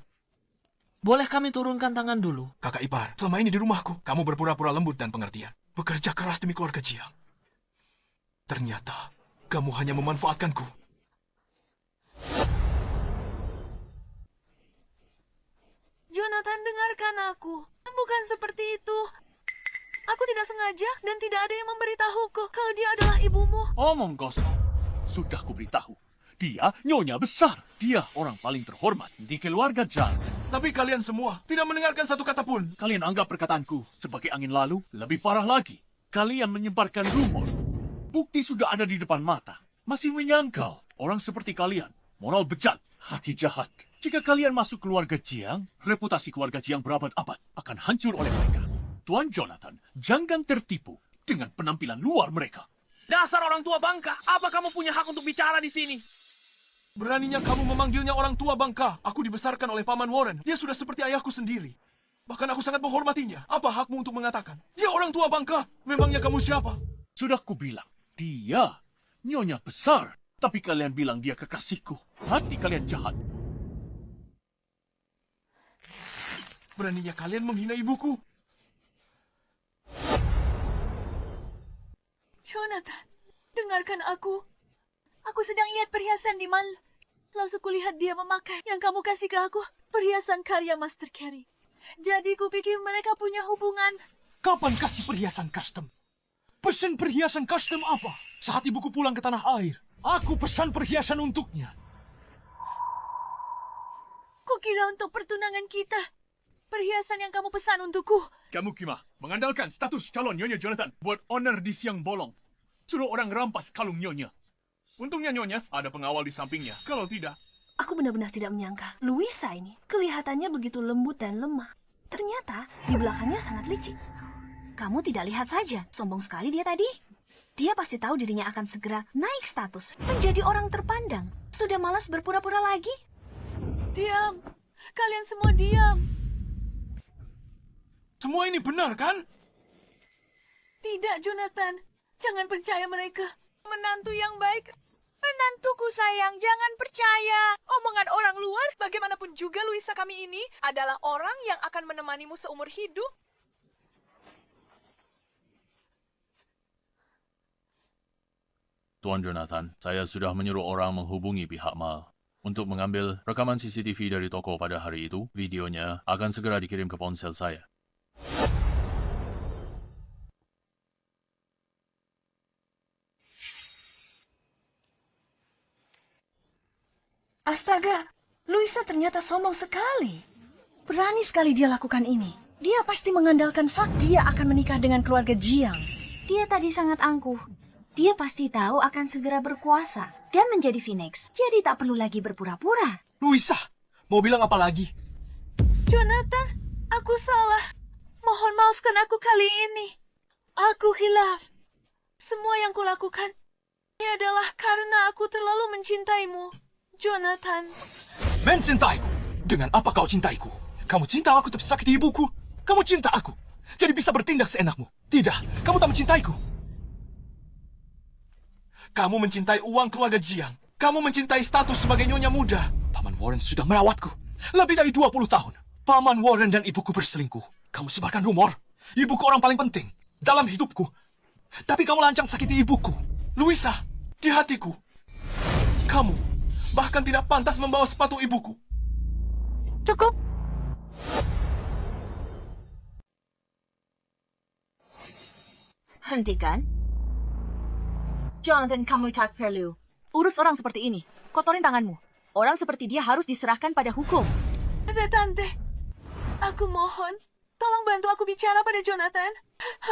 Boleh kami turunkan tangan dulu? Kakak ipar, selama ini di rumahku, kamu berpura-pura lembut dan pengertian. Bekerja keras demi keluarga Jiang. Ternyata, kamu hanya memanfaatkanku. Jonathan, dengarkan aku. Bukan seperti itu. Aku tidak sengaja dan tidak ada yang memberitahuku kalau dia adalah ibumu. Omong kosong. Sudah kuberitahu. Dia nyonya besar. Dia orang paling terhormat di keluarga Jiang. Tapi kalian semua tidak mendengarkan satu kata pun. Kalian anggap perkataanku sebagai angin lalu. Lebih parah lagi. Kalian menyebarkan rumor. Bukti sudah ada di depan mata. Masih menyangkal. Orang seperti kalian. Moral bejat. Hati jahat. Jika kalian masuk keluarga Jiang, reputasi keluarga Jiang berabad-abad akan hancur oleh mereka. Tuan Jonathan, jangan tertipu dengan penampilan luar mereka. Dasar orang tua bangka, apa kamu punya hak untuk bicara di sini? Beraninya kamu memanggilnya orang tua bangka. Aku dibesarkan oleh Paman Warren. Dia sudah seperti ayahku sendiri. Bahkan aku sangat menghormatinya. Apa hakmu untuk mengatakan? Dia orang tua bangka. Memangnya kamu siapa? Sudah kubilang, dia nyonya besar. Tapi kalian bilang dia kekasihku. Hati kalian jahat. Beraninya kalian menghina ibuku. Jonathan, dengarkan aku. Aku sedang lihat perhiasan di mal. Lalu kulihat dia memakai yang kamu kasih ke aku. Perhiasan karya Master Carey. Jadi kupikir mereka punya hubungan. Kapan kasih perhiasan custom? Pesan perhiasan custom apa? Saat ibuku pulang ke tanah air. Aku pesan perhiasan untuknya. Kukira untuk pertunangan kita. Perhiasan yang kamu pesan untukku. Kamu Kima, mengandalkan status calon Nyonya Jonathan buat honor di siang bolong. Suruh orang rampas kalung Nyonya. Untungnya Nyonya ada pengawal di sampingnya. Kalau tidak... Aku benar-benar tidak menyangka. Luisa ini kelihatannya begitu lembut dan lemah. Ternyata di belakangnya sangat licik. Kamu tidak lihat saja, sombong sekali dia tadi. Dia pasti tahu dirinya akan segera naik status, menjadi orang terpandang. Sudah malas berpura-pura lagi. Diam. kalian semua diam. Semua ini benar, kan? Tidak, Jonathan. Jangan percaya mereka. Menantu yang baik. Menantuku sayang, jangan percaya. Omongan orang luar, bagaimanapun juga Luisa kami ini adalah orang yang akan menemanimu seumur hidup. Tuan Jonathan, saya sudah menyuruh orang menghubungi pihak Mal untuk mengambil rekaman CCTV dari toko pada hari itu. Videonya akan segera dikirim ke ponsel saya. Astaga, Luisa ternyata sombong sekali. Berani sekali dia lakukan ini. Dia pasti mengandalkan fakta dia akan menikah dengan keluarga Jiang. Dia tadi sangat angkuh. Dia pasti tahu akan segera berkuasa dan menjadi Phoenix. Jadi tak perlu lagi berpura-pura. Luisa, mau bilang apa lagi? Jonathan, aku salah. Mohon maafkan aku kali ini. Aku hilaf. Semua yang kulakukan ini adalah karena aku terlalu mencintaimu, Jonathan. Mencintaiku? Dengan apa kau cintaiku? Kamu cinta aku tapi sakiti ibuku? Kamu cinta aku, jadi bisa bertindak seenakmu? Tidak, kamu tak mencintaiku. Kamu mencintai uang keluarga Jiang. Kamu mencintai status sebagai nyonya muda. Paman Warren sudah merawatku. Lebih dari 20 tahun. Paman Warren dan ibuku berselingkuh. Kamu sebarkan rumor. Ibuku orang paling penting dalam hidupku. Tapi kamu lancang sakiti ibuku. Luisa, di hatiku. Kamu bahkan tidak pantas membawa sepatu ibuku. Cukup. Hentikan. Jonathan, kamu tak perlu urus orang seperti ini. Kotorin tanganmu. Orang seperti dia harus diserahkan pada hukum. Tante, aku mohon, tolong bantu aku bicara pada Jonathan.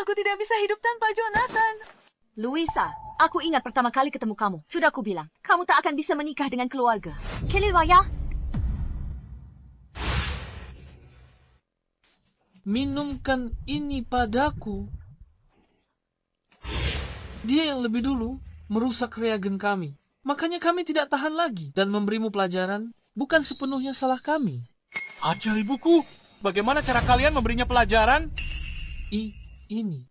Aku tidak bisa hidup tanpa Jonathan. Luisa, aku ingat pertama kali ketemu kamu. Sudah aku bilang, kamu tak akan bisa menikah dengan keluarga. Kelly Waya. Minumkan ini padaku. Dia yang lebih dulu merusak reagen kami. Makanya kami tidak tahan lagi dan memberimu pelajaran bukan sepenuhnya salah kami. Ajar ibuku, bagaimana cara kalian memberinya pelajaran? Ini.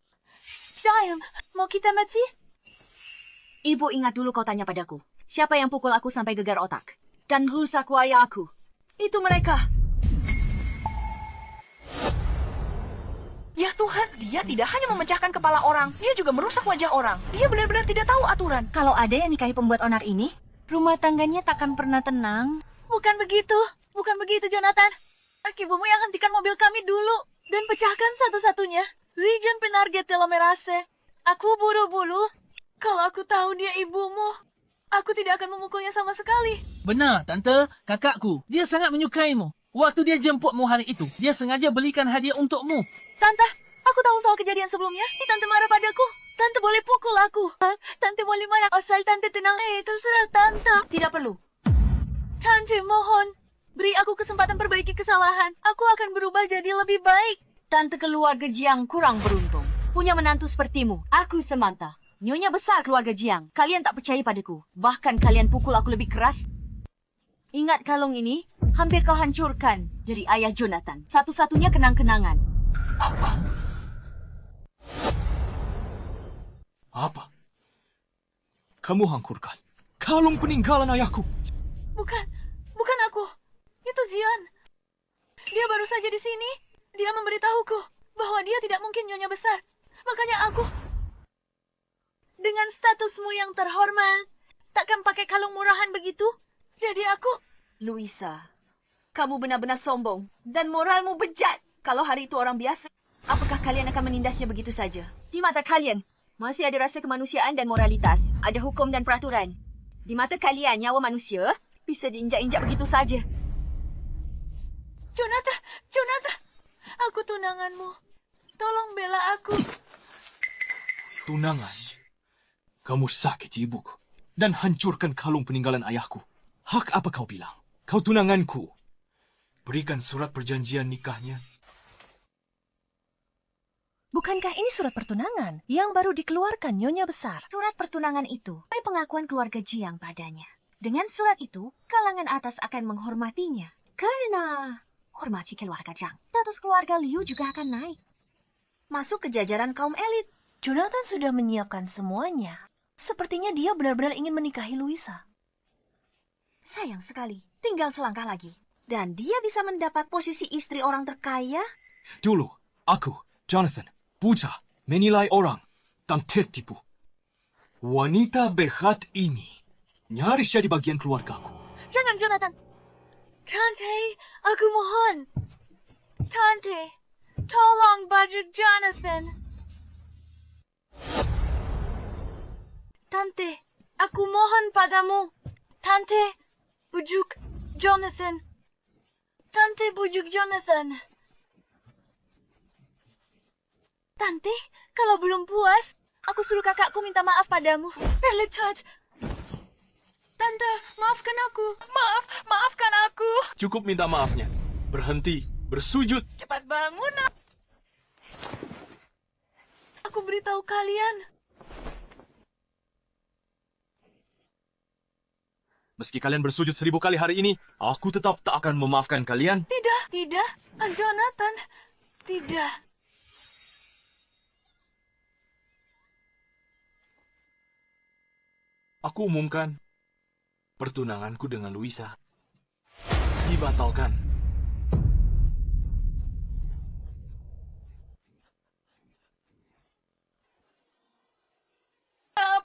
Sayang, mau kita mati? Ibu ingat dulu kau tanya padaku. Siapa yang pukul aku sampai gegar otak? Dan rusak wajah aku. Itu mereka. Ya Tuhan, dia tidak hanya memecahkan kepala orang, dia juga merusak wajah orang. Dia benar-benar tidak tahu aturan. Kalau ada yang nikahi pembuat onar ini, rumah tangganya takkan pernah tenang. Bukan begitu, Jonathan. Ibumu yang hentikan mobil kami dulu dan pecahkan satu-satunya. Regen Penarget Telomerase. Aku buru-buru. Kalau aku tahu dia ibumu, aku tidak akan memukulnya sama sekali. Benar, Tante. Kakakku, dia sangat menyukaimu. Waktu dia jemputmu hari itu, dia sengaja belikan hadiah untukmu. Tante, aku tahu soal kejadian sebelumnya. Tante marah padaku. Tante boleh pukul aku. Tante boleh marah asal Tante tenang. Terserah Tante. Tidak perlu. Tante, mohon. Beri aku kesempatan perbaiki kesalahan. Aku akan berubah jadi lebih baik. Tante keluarga Jiang kurang beruntung. Punya menantu sepertimu. Aku Samantha. Nyonya besar keluarga Jiang. Kalian tak percaya padaku. Bahkan kalian pukul aku lebih keras. Ingat kalung ini? Hampir kau hancurkan dari ayah Jonathan. Satu-satunya kenang-kenangan. Apa? Kamu hancurkan kalung peninggalan ayahku. Bukan aku. Itu Zion. Dia baru saja di sini. Dia memberitahuku bahwa dia tidak mungkin nyonya besar. Makanya aku, dengan statusmu yang terhormat, takkan pakai kalung murahan begitu. Jadi aku... Luisa, kamu benar-benar sombong dan moralmu bejat. Kalau hari itu orang biasa, apakah kalian akan menindasnya begitu saja? Di mata kalian, masih ada rasa kemanusiaan dan moralitas. Ada hukum dan peraturan. Di mata kalian, nyawa manusia bisa diinjak-injak begitu saja. Jonathan, aku tunanganmu. Tolong bela aku. Tunangan? Kamu sakiti ibuku dan hancurkan kalung peninggalan ayahku. Hak apa kau bilang? Kau tunanganku. Berikan surat perjanjian nikahnya. Bukankah ini surat pertunangan yang baru dikeluarkan nyonya besar? Surat pertunangan itu pengakuan keluarga Jiang padanya. Dengan surat itu, kalangan atas akan menghormatinya. Karena hormati keluarga Zhang, status keluarga Liu juga akan naik. Masuk ke jajaran kaum elit. Jonathan sudah menyiapkan semuanya. Sepertinya dia benar-benar ingin menikahi Louisa. Sayang sekali, tinggal selangkah lagi. Dan dia bisa mendapat posisi istri orang terkaya. Dulu, aku, Jonathan, buta, menilai orang, dan tertipu. Wanita behat ini nyaris jadi bagian keluargaku. Jangan, Jonathan. Tante, aku mohon. Tante, tolong bujuk Jonathan. Tante, aku mohon padamu. Tante, bujuk Jonathan. Tante, bujuk Jonathan. Tante, kalau belum puas, aku suruh kakakku minta maaf padamu. Perlecat. Tante, maafkan aku. Maafkan aku. Cukup minta maafnya. Berhenti, bersujud. Cepat bangun. Aku beritahu kalian. Meski kalian bersujud 1000 kali hari ini, aku tetap tak akan memaafkan kalian. Tidak, Jonathan. Tidak. Aku umumkan pertunanganku dengan Louisa dibatalkan.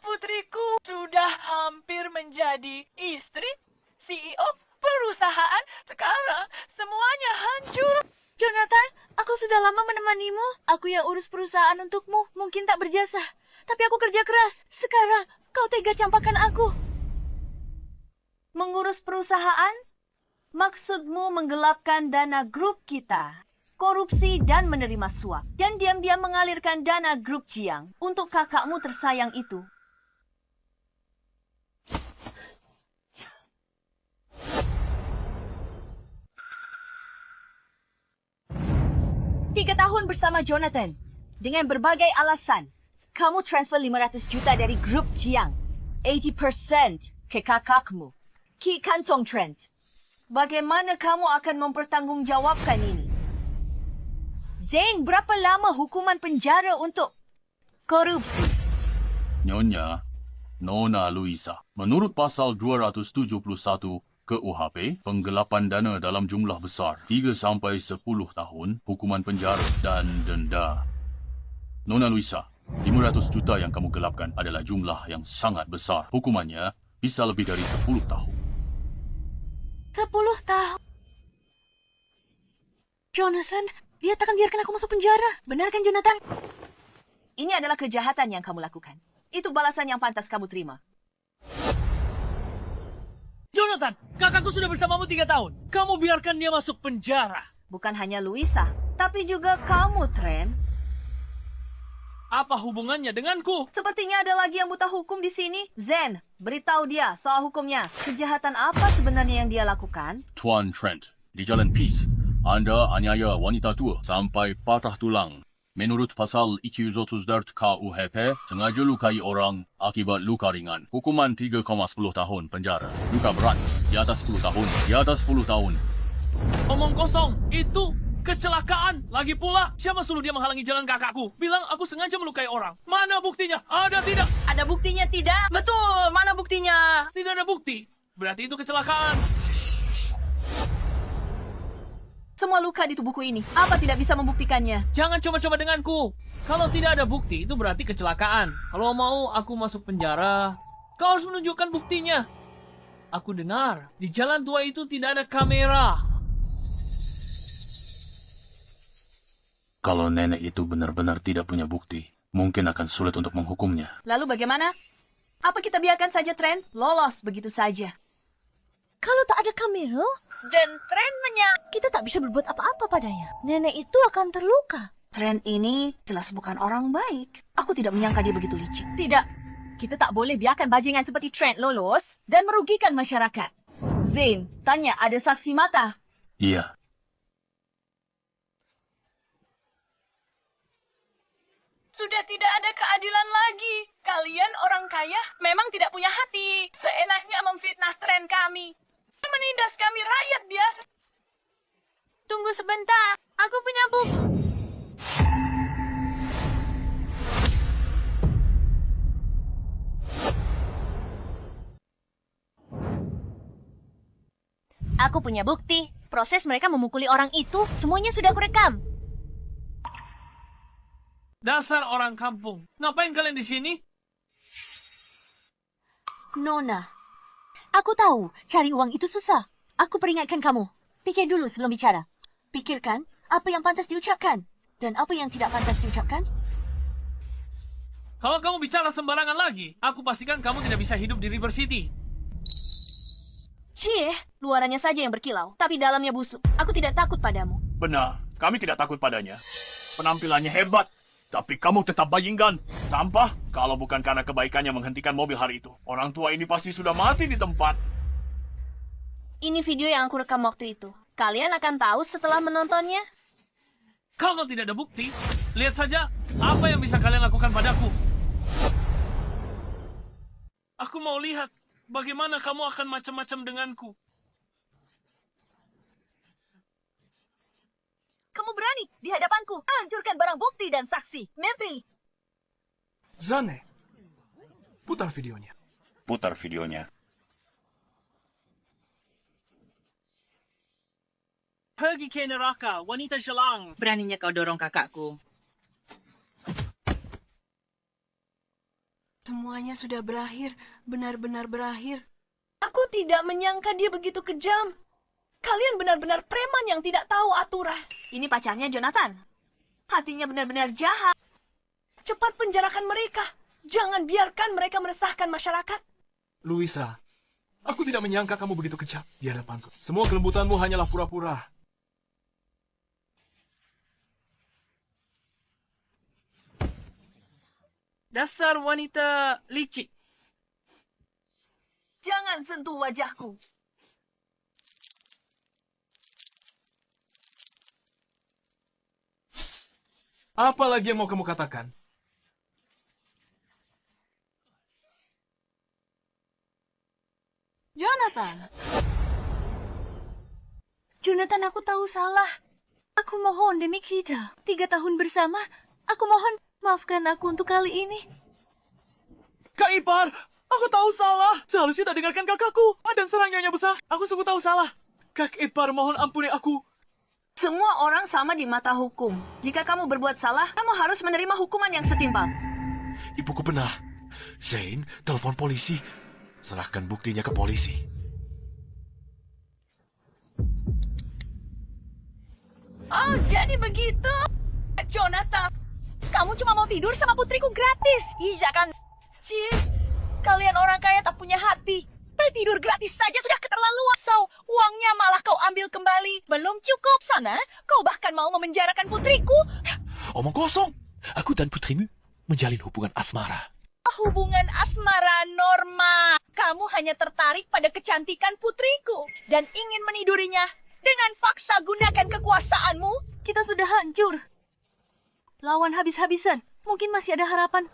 Putriku sudah hampir menjadi istri CEO perusahaan. Sekarang semuanya hancur. Jonathan, aku sudah lama menemanimu. Aku yang urus perusahaan untukmu. Mungkin tak berjasa. Tapi aku kerja keras. Sekarang, kau tega campakkan aku. Mengurus perusahaan? Maksudmu menggelapkan dana grup kita, korupsi dan menerima suap, dan diam-diam mengalirkan dana grup Jiang untuk kakakmu tersayang itu. Tiga tahun bersama Jonathan. Dengan berbagai alasan, kamu transfer 500 juta dari grup Jiang. 80% ke kakakmu. Ki Kantong Trend. Bagaimana kamu akan mempertanggungjawabkan ini? Zain, berapa lama hukuman penjara untuk korupsi? Nyonya, Nona Louisa, menurut pasal 271 KUHP, penggelapan dana dalam jumlah besar 3 sampai 10 tahun, hukuman penjara dan denda. Nona Louisa, 500 juta yang kamu gelapkan adalah jumlah yang sangat besar. Hukumannya bisa lebih dari 10 tahun. 10 tahun. Jonathan, dia takkan biarkan aku masuk penjara. Benar kan, Jonathan? Ini adalah kejahatan yang kamu lakukan. Itu balasan yang pantas kamu terima. Jonathan, kakakku sudah bersamamu 3 tahun. Kamu biarkan dia masuk penjara. Bukan hanya Louisa, tapi juga kamu, Trent. Apa hubungannya denganku? Sepertinya ada lagi yang buta hukum di sini. Zen, beritahu dia soal hukumnya. Kejahatan apa sebenarnya yang dia lakukan? Tuan Trent, di Jalan Peace, Anda aniaya wanita tua sampai patah tulang. Menurut pasal 204 KUHP, sengaja lukai orang akibat luka ringan. Hukuman 3,10 tahun penjara. Luka berat, di atas 10 tahun. Di atas 10 tahun. Omong kosong, itu kecelakaan. Lagi pula, siapa suruh dia menghalangi jalan kakakku? Bilang aku sengaja melukai orang. Mana buktinya? Ada tidak? Ada buktinya tidak? Betul, mana buktinya? Tidak ada bukti. Berarti itu kecelakaan. Semua luka di tubuhku ini. Apa tidak bisa membuktikannya? Jangan coba-coba denganku. Kalau tidak ada bukti, itu berarti kecelakaan. Kalau mau aku masuk penjara, kau harus menunjukkan buktinya. Aku dengar, di jalan tua itu tidak ada kamera. Kalau nenek itu benar-benar tidak punya bukti, mungkin akan sulit untuk menghukumnya. Lalu bagaimana? Apa kita biarkan saja Trent lolos begitu saja? Kalau tak ada kamera, Dan Trent kita tak bisa berbuat apa-apa padanya. Nenek itu akan terluka. Trent ini jelas bukan orang baik. Aku tidak menyangka dia begitu licik. Tidak. Kita tak boleh biarkan bajingan seperti Trent lolos dan merugikan masyarakat. Zain, tanya ada saksi mata. Iya. Sudah tidak ada keadilan lagi. Kalian orang kaya memang tidak punya hati. Seenaknya memfitnah Trent kami. Menindas kami rakyat biasa. Aku punya bukti. Proses mereka memukuli orang itu, semuanya sudah aku rekam. Dasar orang kampung. Ngapain kalian di sini? Nona, aku tahu cari uang itu susah. Aku peringatkan kamu. Pikir dulu sebelum bicara. Pikirkan apa yang pantas diucapkan dan apa yang tidak pantas diucapkan. Kalau kamu bicara sembarangan lagi, aku pastikan kamu tidak bisa hidup di River City. Cie, luarannya saja yang berkilau, tapi dalamnya busuk. Aku tidak takut padamu. Benar, kami tidak takut padanya. Penampilannya hebat, tapi kamu tetap bajingan. Sampah, kalau bukan karena kebaikannya menghentikan mobil hari itu. Orang tua ini pasti sudah mati di tempat. Ini video yang aku rekam waktu itu. Kalian akan tahu setelah menontonnya. Kalau tidak ada bukti, lihat saja apa yang bisa kalian lakukan padaku. Aku mau lihat bagaimana kamu akan macam-macam denganku. Kamu berani di hadapanku hancurkan barang bukti dan saksi. Mimpi. Zane, putar videonya. Putar videonya. Pergi ke neraka, wanita jelang. Beraninya kau dorong kakakku. Semuanya sudah berakhir, benar-benar berakhir. Aku tidak menyangka dia begitu kejam. Kalian benar-benar preman yang tidak tahu aturan. Ini pacarnya Jonathan. Hatinya benar-benar jahat. Cepat penjarakan mereka. Jangan biarkan mereka meresahkan masyarakat. Luisa, aku tidak menyangka kamu begitu kejam di hadapanku. Semua kelembutanmu hanyalah pura-pura. Dasar wanita licik. Jangan sentuh wajahku. Apa lagi yang mau kamu katakan? Jonathan. Jonathan, aku tahu salah. Aku mohon demi kita. 3 tahun bersama. Aku mohon, maafkan aku untuk kali ini. Kak Ipar, aku tahu salah. Seharusnya tak dengarkan kakakku. Dan serang Nyonya Besar. Aku sungguh tahu salah. Kak Ipar, mohon ampuni aku. Semua orang sama di mata hukum. Jika kamu berbuat salah, kamu harus menerima hukuman yang setimpal. Ibuku benar. Zane, telepon polisi. Serahkan buktinya ke polisi. Oh, jadi begitu. Jonathan, kamu cuma mau tidur sama putriku gratis. Iya kan? Cie, kalian orang kaya tak punya hati. Tidur gratis saja sudah keterlaluan. So, uangnya malah kau ambil kembali. Belum cukup sana, kau bahkan mau memenjarakan putriku. Omong kosong. Aku dan putrimu menjalin hubungan asmara. Hubungan asmara Norma. Kamu hanya tertarik pada kecantikan putriku dan ingin menidurinya. Dengan paksa gunakan kekuasaanmu. Kita sudah hancur. Lawan habis-habisan. Mungkin masih ada harapan.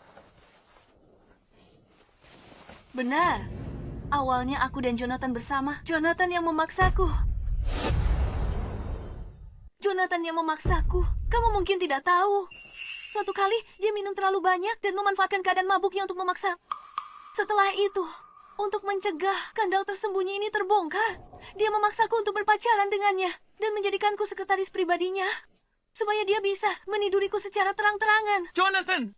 Benar. Awalnya aku dan Jonathan bersama. Jonathan yang memaksaku. Jonathan yang memaksaku. Kamu mungkin tidak tahu. Suatu kali, dia minum terlalu banyak dan memanfaatkan keadaan mabuknya untuk memaksa. Setelah itu, untuk mencegah skandal tersembunyi ini terbongkar, dia memaksaku untuk berpacaran dengannya dan menjadikanku sekretaris pribadinya. Supaya dia bisa meniduriku secara terang-terangan. Jonathan!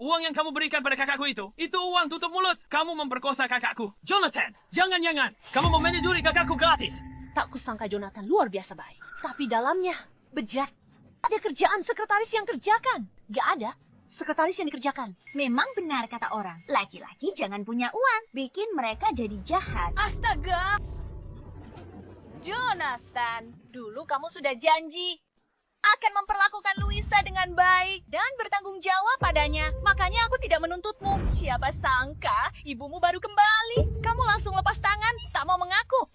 Uang yang kamu berikan pada kakakku itu uang tutup mulut. Kamu memperkosa kakakku. Jonathan, jangan-jangan. Kamu mau meniduri kakakku gratis. Tak kusangka Jonathan luar biasa baik. Tapi dalamnya, bejat. Ada kerjaan sekretaris yang kerjakan. Gak ada sekretaris yang dikerjakan. Memang benar kata orang. Laki-laki jangan punya uang. Bikin mereka jadi jahat. Astaga! Jonathan, dulu kamu sudah janji akan memperlakukan Luisa dengan baik dan bertanggung jawab padanya. Makanya aku tidak menuntutmu. Siapa sangka ibumu baru kembali. Kamu langsung lepas tangan, tak mau mengaku.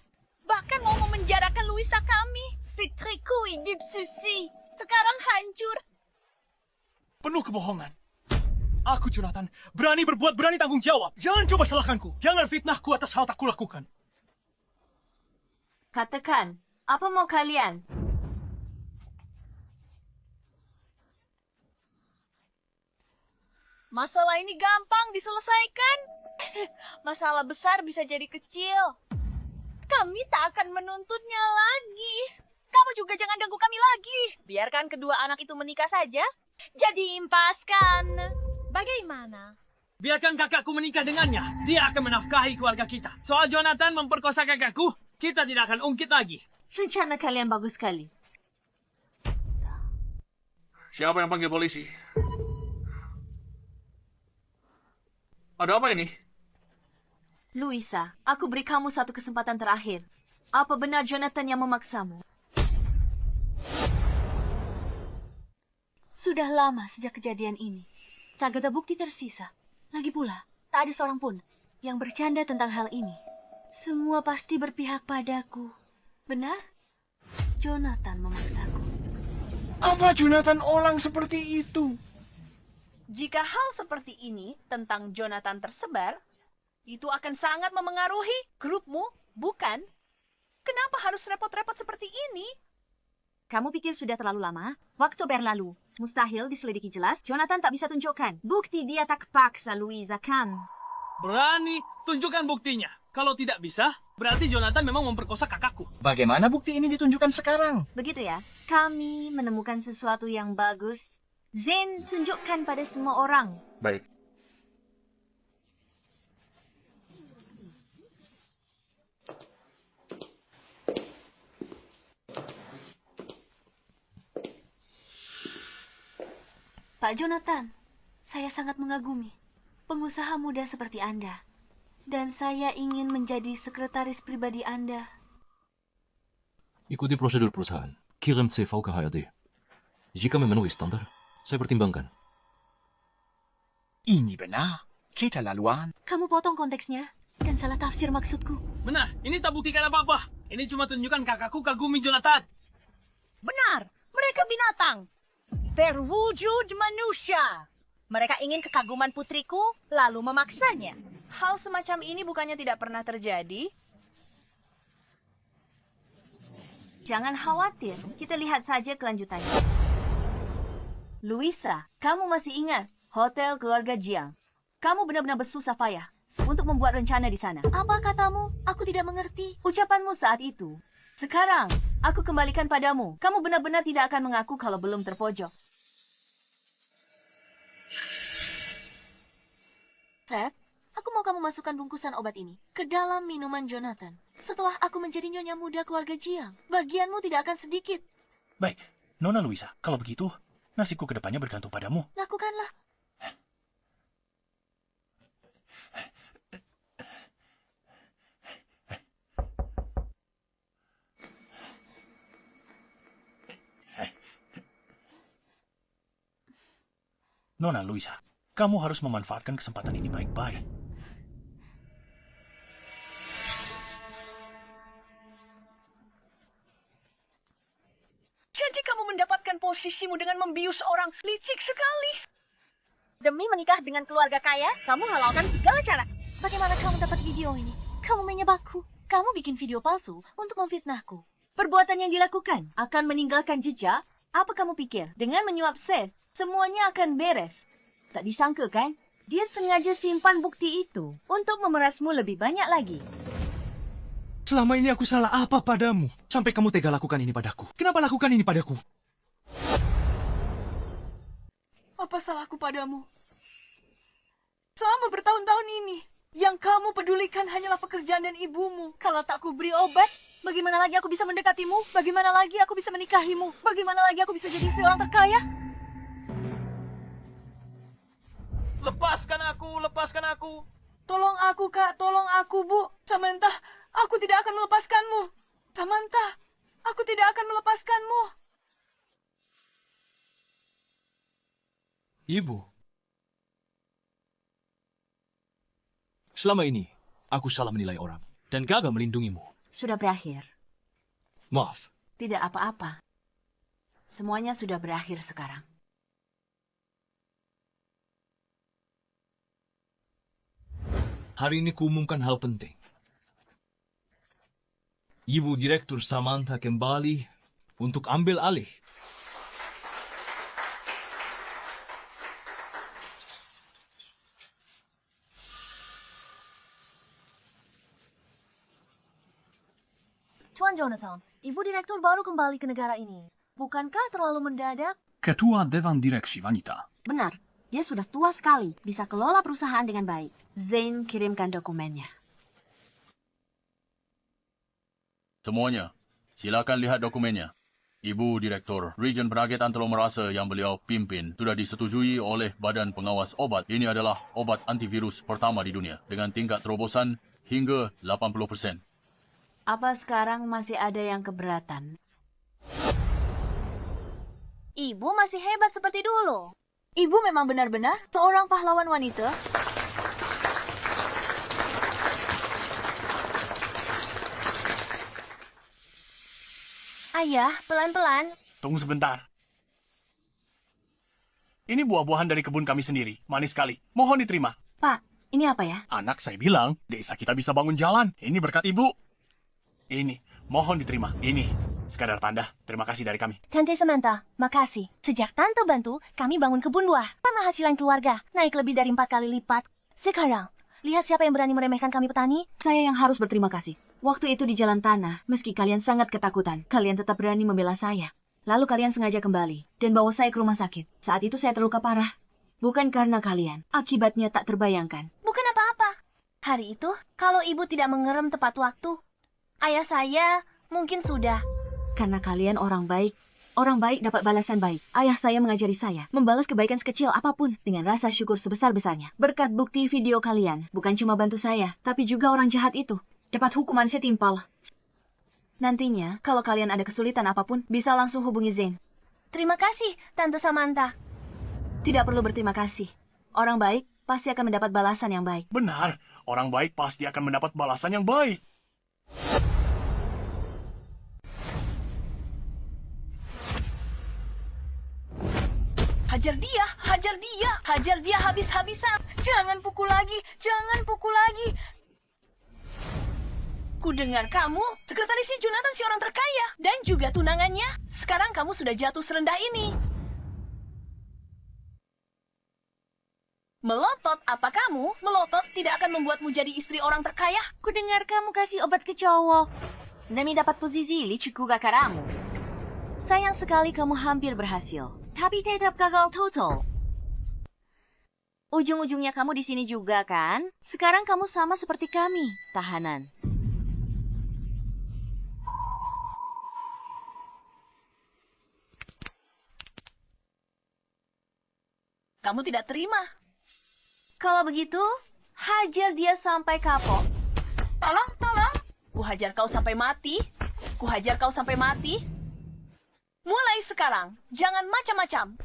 Bahkan mau memenjarakan Luisa kami. Fitriku hidup susi. Sekarang hancur. Penuh kebohongan. Aku, Jonathan, berani berbuat, berani tanggung jawab. Jangan coba salahkanku. Jangan fitnahku atas hal tak kulakukan. Katakan, apa mau kalian? Masalah ini gampang diselesaikan. Masalah besar bisa jadi kecil. Kami tak akan menuntutnya lagi. Kamu juga jangan ganggu kami lagi. Biarkan kedua anak itu menikah saja. Jadi impaskan. Bagaimana? Biarkan kakakku menikah dengannya. Dia akan menafkahi keluarga kita. Soal Jonathan memperkosa kakakku, kita tidak akan ungkit lagi. Rencana kalian bagus sekali. Siapa yang panggil polisi? Ada apa ini? Luisa, aku beri kamu satu kesempatan terakhir. Apa benar Jonathan yang memaksamu? Sudah lama sejak kejadian ini. Tak ada bukti tersisa. Lagi pula, tak ada seorang pun yang bercanda tentang hal ini. Semua pasti berpihak padaku. Benar? Jonathan memaksaku. Apa Jonathan orang seperti itu? Jika hal seperti ini tentang Jonathan tersebar, itu akan sangat memengaruhi grupmu, bukan? Kenapa harus repot-repot seperti ini? Kamu pikir sudah terlalu lama? Waktu berlalu. Mustahil diselidiki jelas. Jonathan tak bisa tunjukkan. Bukti dia tak paksa Luisa, kan? Berani, tunjukkan buktinya. Kalau tidak bisa, berarti Jonathan memang memperkosa kakakku. Bagaimana bukti ini ditunjukkan sekarang? Begitu ya. Kami menemukan sesuatu yang bagus. Zane, tunjukkan pada semua orang. Baik. Pak Jonathan, saya sangat mengagumi pengusaha muda seperti Anda. Dan saya ingin menjadi sekretaris pribadi Anda. Ikuti prosedur perusahaan. Kirim CV ke HRD. Jika memenuhi standar, saya pertimbangkan. Ini benar. Keterlaluan. Kamu potong konteksnya dan salah tafsir maksudku. Benar, ini tak buktikan apa-apa. Ini cuma tunjukkan kakakku kagumi Jonathan. Benar, mereka binatang. Berwujud manusia. Mereka ingin kekaguman putriku, lalu memaksanya. Hal semacam ini bukannya tidak pernah terjadi? Jangan khawatir, kita lihat saja kelanjutannya. Luisa, kamu masih ingat Hotel Keluarga Jiang? Kamu benar-benar bersusah payah untuk membuat rencana di sana. Apa katamu? Aku tidak mengerti. Ucapanmu saat itu. Sekarang, aku kembalikan padamu. Kamu benar-benar tidak akan mengaku kalau belum terpojok. Seth, aku mau kamu masukkan bungkusan obat ini ke dalam minuman Jonathan. Setelah aku menjadi nyonya muda keluarga Jiang, bagianmu tidak akan sedikit. Baik, Nona Luisa, kalau begitu, nasibku ke depannya bergantung padamu. Lakukanlah. Nona Luisa, kamu harus memanfaatkan kesempatan ini baik-baik. Jadi kamu mendapatkan posisimu dengan membius orang, licik sekali. Demi menikah dengan keluarga kaya, kamu halalkan segala cara. Bagaimana kamu dapat video ini? Kamu menyebabku. Kamu bikin video palsu untuk memfitnahku. Perbuatan yang dilakukan akan meninggalkan jejak. Apa kamu pikir? Dengan menyuap Seth, semuanya akan beres. Tak disangka kan? Dia sengaja simpan bukti itu untuk memerasmu lebih banyak lagi. Selama ini aku salah apa padamu? Sampai kamu tega lakukan ini padaku. Kenapa lakukan ini padaku? Apa salahku padamu? Selama bertahun-tahun ini, yang kamu pedulikan hanyalah pekerjaan dan ibumu. Kalau tak kuberi obat, bagaimana lagi aku bisa mendekatimu? Bagaimana lagi aku bisa menikahimu? Bagaimana lagi aku bisa jadi istri orang terkaya? Lepaskan aku. Tolong aku, Kak. Tolong aku, Bu. Samantha, aku tidak akan melepaskanmu. Samantha, aku tidak akan melepaskanmu. Ibu. Selama ini, aku salah menilai orang dan gagal melindungimu. Sudah berakhir. Maaf. Tidak apa-apa. Semuanya sudah berakhir sekarang. Hari ini kuumumkan hal penting. Ibu Direktur Samantha kembali untuk ambil alih. Jonathan. Ibu direktur baru kembali ke negara ini. Bukankah terlalu mendadak? Ketua Dewan Direksi Wanita. Benar. Dia sudah tua sekali. Bisa kelola perusahaan dengan baik. Zane kirimkan dokumennya. Semuanya, silakan lihat dokumennya. Ibu Direktur, Region Penagihan Telomerase yang beliau pimpin sudah disetujui oleh Badan Pengawas Obat. Ini adalah obat antivirus pertama di dunia dengan tingkat terobosan hingga 80%. Apa sekarang masih ada yang keberatan? Ibu masih hebat seperti dulu. Ibu memang benar-benar seorang pahlawan wanita. Ayah, pelan-pelan. Tunggu sebentar. Ini buah-buahan dari kebun kami sendiri. Manis sekali. Mohon diterima. Pak, ini apa ya? Anak saya bilang, desa kita bisa bangun jalan. Ini berkat ibu. Ini, mohon diterima. Ini, sekadar tanda. Terima kasih dari kami. Tante Samantha, makasih. Sejak Tante bantu, kami bangun kebun buah. Penghasilan keluarga naik lebih dari 4 kali lipat. Sekarang, lihat siapa yang berani meremehkan kami petani. Saya yang harus berterima kasih. Waktu itu di jalan tanah, meski kalian sangat ketakutan, kalian tetap berani membela saya. Lalu kalian sengaja kembali dan bawa saya ke rumah sakit. Saat itu saya terluka parah. Bukan karena kalian, akibatnya tak terbayangkan. Bukan apa-apa. Hari itu, kalau ibu tidak mengerem tepat waktu, ayah saya mungkin sudah. Karena kalian orang baik dapat balasan baik. Ayah saya mengajari saya membalas kebaikan sekecil apapun dengan rasa syukur sebesar-besarnya. Berkat bukti video kalian, bukan cuma bantu saya, tapi juga orang jahat itu dapat hukuman setimpal. Nantinya, kalau kalian ada kesulitan apapun, bisa langsung hubungi Zane. Terima kasih, Tante Samantha. Tidak perlu berterima kasih. Orang baik pasti akan mendapat balasan yang baik. Benar, orang baik pasti akan mendapat balasan yang baik. Hajar dia, hajar dia, hajar dia habis-habisan. Jangan pukul lagi, jangan pukul lagi. Ku dengar kamu, sekretarisnya Jonathan si orang terkaya, dan juga tunangannya. Sekarang kamu sudah jatuh serendah ini. Melotot apa kamu? Melotot tidak akan membuatmu jadi istri orang terkaya. Ku dengar kamu kasih obat ke cowok demi dapat posisi licuku kakaramu. Sayang sekali kamu hampir berhasil, tapi tetap gagal total. Ujung-ujungnya kamu di sini juga kan? Sekarang kamu sama seperti kami, tahanan. Kamu tidak terima. Kalau begitu, hajar dia sampai kapok. Tolong, tolong. Ku hajar kau sampai mati. Ku hajar kau sampai mati. Mulai sekarang, jangan macam-macam.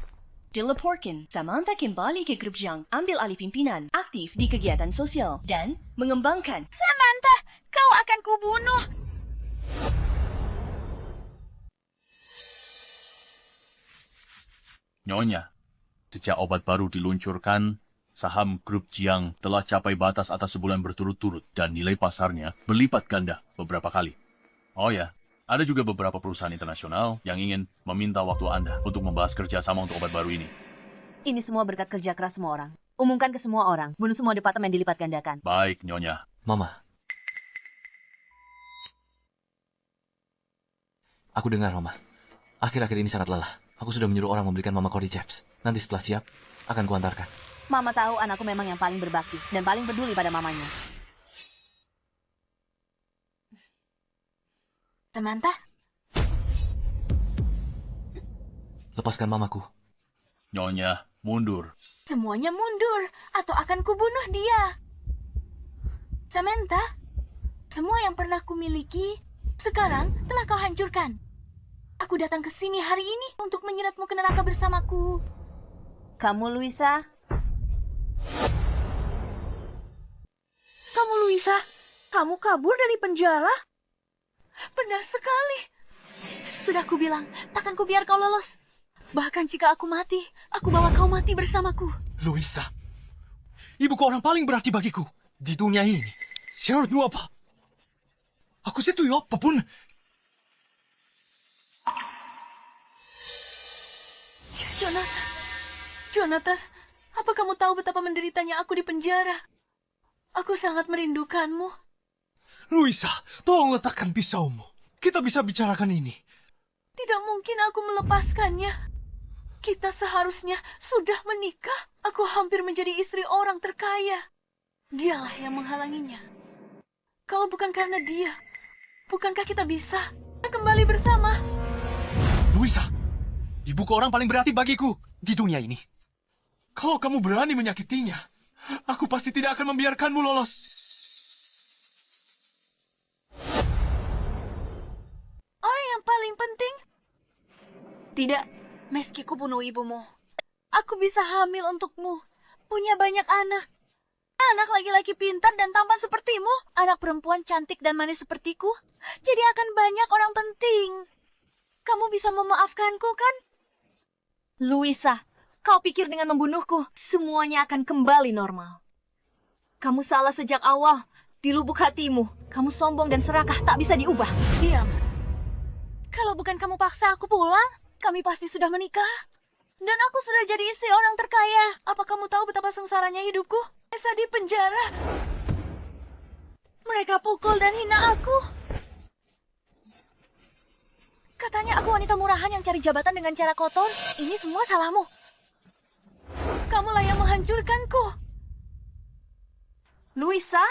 Dilaporkan, Samantha kembali ke grup Zhang, ambil alih pimpinan, aktif di kegiatan sosial, dan mengembangkan. Samantha, kau akan kubunuh. Nyonya, sejak obat baru diluncurkan, saham grup Jiang telah capai batas atas sebulan berturut-turut dan nilai pasarnya berlipat ganda beberapa kali. Oh ya, ada juga beberapa perusahaan internasional yang ingin meminta waktu Anda untuk membahas kerjasama untuk obat baru ini. Ini semua berkat kerja keras semua orang. Umumkan ke semua orang, bunuh semua departemen dilipat gandakan. Baik, Nyonya. Mama. Aku dengar, Mama. Akhir-akhir ini sangat lelah. Aku sudah menyuruh orang memberikan Mama Cody Chaps. Nanti setelah siap, akan kuantarkan. Mama tahu anakku memang yang paling berbakti dan paling peduli pada mamanya. Samantha? Lepaskan mamaku. Nyonya, mundur. Semuanya mundur, atau akan kubunuh dia. Samantha, semua yang pernah kumiliki, sekarang telah kau hancurkan. Aku datang ke sini hari ini untuk menyeretmu ke neraka bersamaku. Kamu, Luisa? Kamu, Luisa? Kamu kabur dari penjara? Benar sekali. Sudah kubilang, takkan kubiar kau lolos. Bahkan jika aku mati, aku bawa kau mati bersamaku. Luisa, ibuku orang paling berarti bagiku di dunia ini. Syaratmu apa? Aku setuju apapun. Jonathan, apa kamu tahu betapa menderitanya aku di penjara? Aku sangat merindukanmu. Luisa, tolong letakkan pisaumu. kita bisa bicarakan ini. Tidak mungkin aku melepaskannya. Kita seharusnya sudah menikah. Aku hampir menjadi istri orang terkaya. Dialah yang menghalanginya. Kalau bukan karena dia, bukankah kita bisa kembali bersama? Luisa, ibuku orang paling berarti bagiku di dunia ini. Kalau kamu berani menyakitinya, aku pasti tidak akan membiarkanmu lolos. Orang yang paling penting? Tidak. Meski ku bunuh ibumu, aku bisa hamil untukmu. Punya banyak anak. Anak laki-laki pintar dan tampan sepertimu. Anak perempuan cantik dan manis sepertiku. Jadi akan banyak orang penting. Kamu bisa memaafkanku, kan? Luisa, kau pikir dengan membunuhku, semuanya akan kembali normal. Kamu salah sejak awal. Di lubuk hatimu, kamu sombong dan serakah, tak bisa diubah. Diam. Kalau bukan kamu paksa aku pulang, kami pasti sudah menikah. Dan aku sudah jadi istri orang terkaya. Apa kamu tahu betapa sengsaranya hidupku? Esa di penjara. Mereka pukul dan hina aku. Katanya aku wanita murahan yang cari jabatan dengan cara kotor. Ini semua salahmu. Kamulah yang menghancurkanku. Luisa,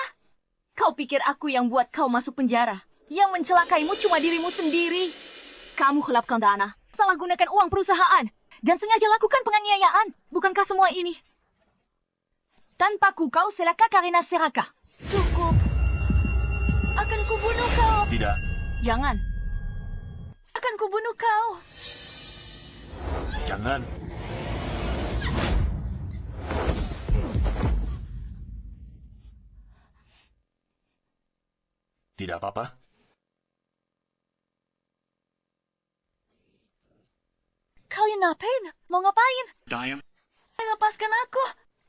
kau pikir aku yang buat kau masuk penjara? Yang mencelakaimu cuma dirimu sendiri. Kamu khilafkan dana, salah gunakan uang perusahaan, dan sengaja lakukan penganiayaan. Bukankah semua ini? Tanpaku kau celaka karena serakah. Cukup. Akan kubunuh kau. Tidak. Jangan. Akan kubunuh kau. Jangan. Tidak apa-apa. Kalian ngapain? Mau ngapain? Diam. Lepaskan aku.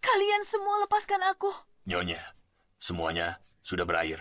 Kalian semua lepaskan aku. Nyonya, semuanya sudah berakhir.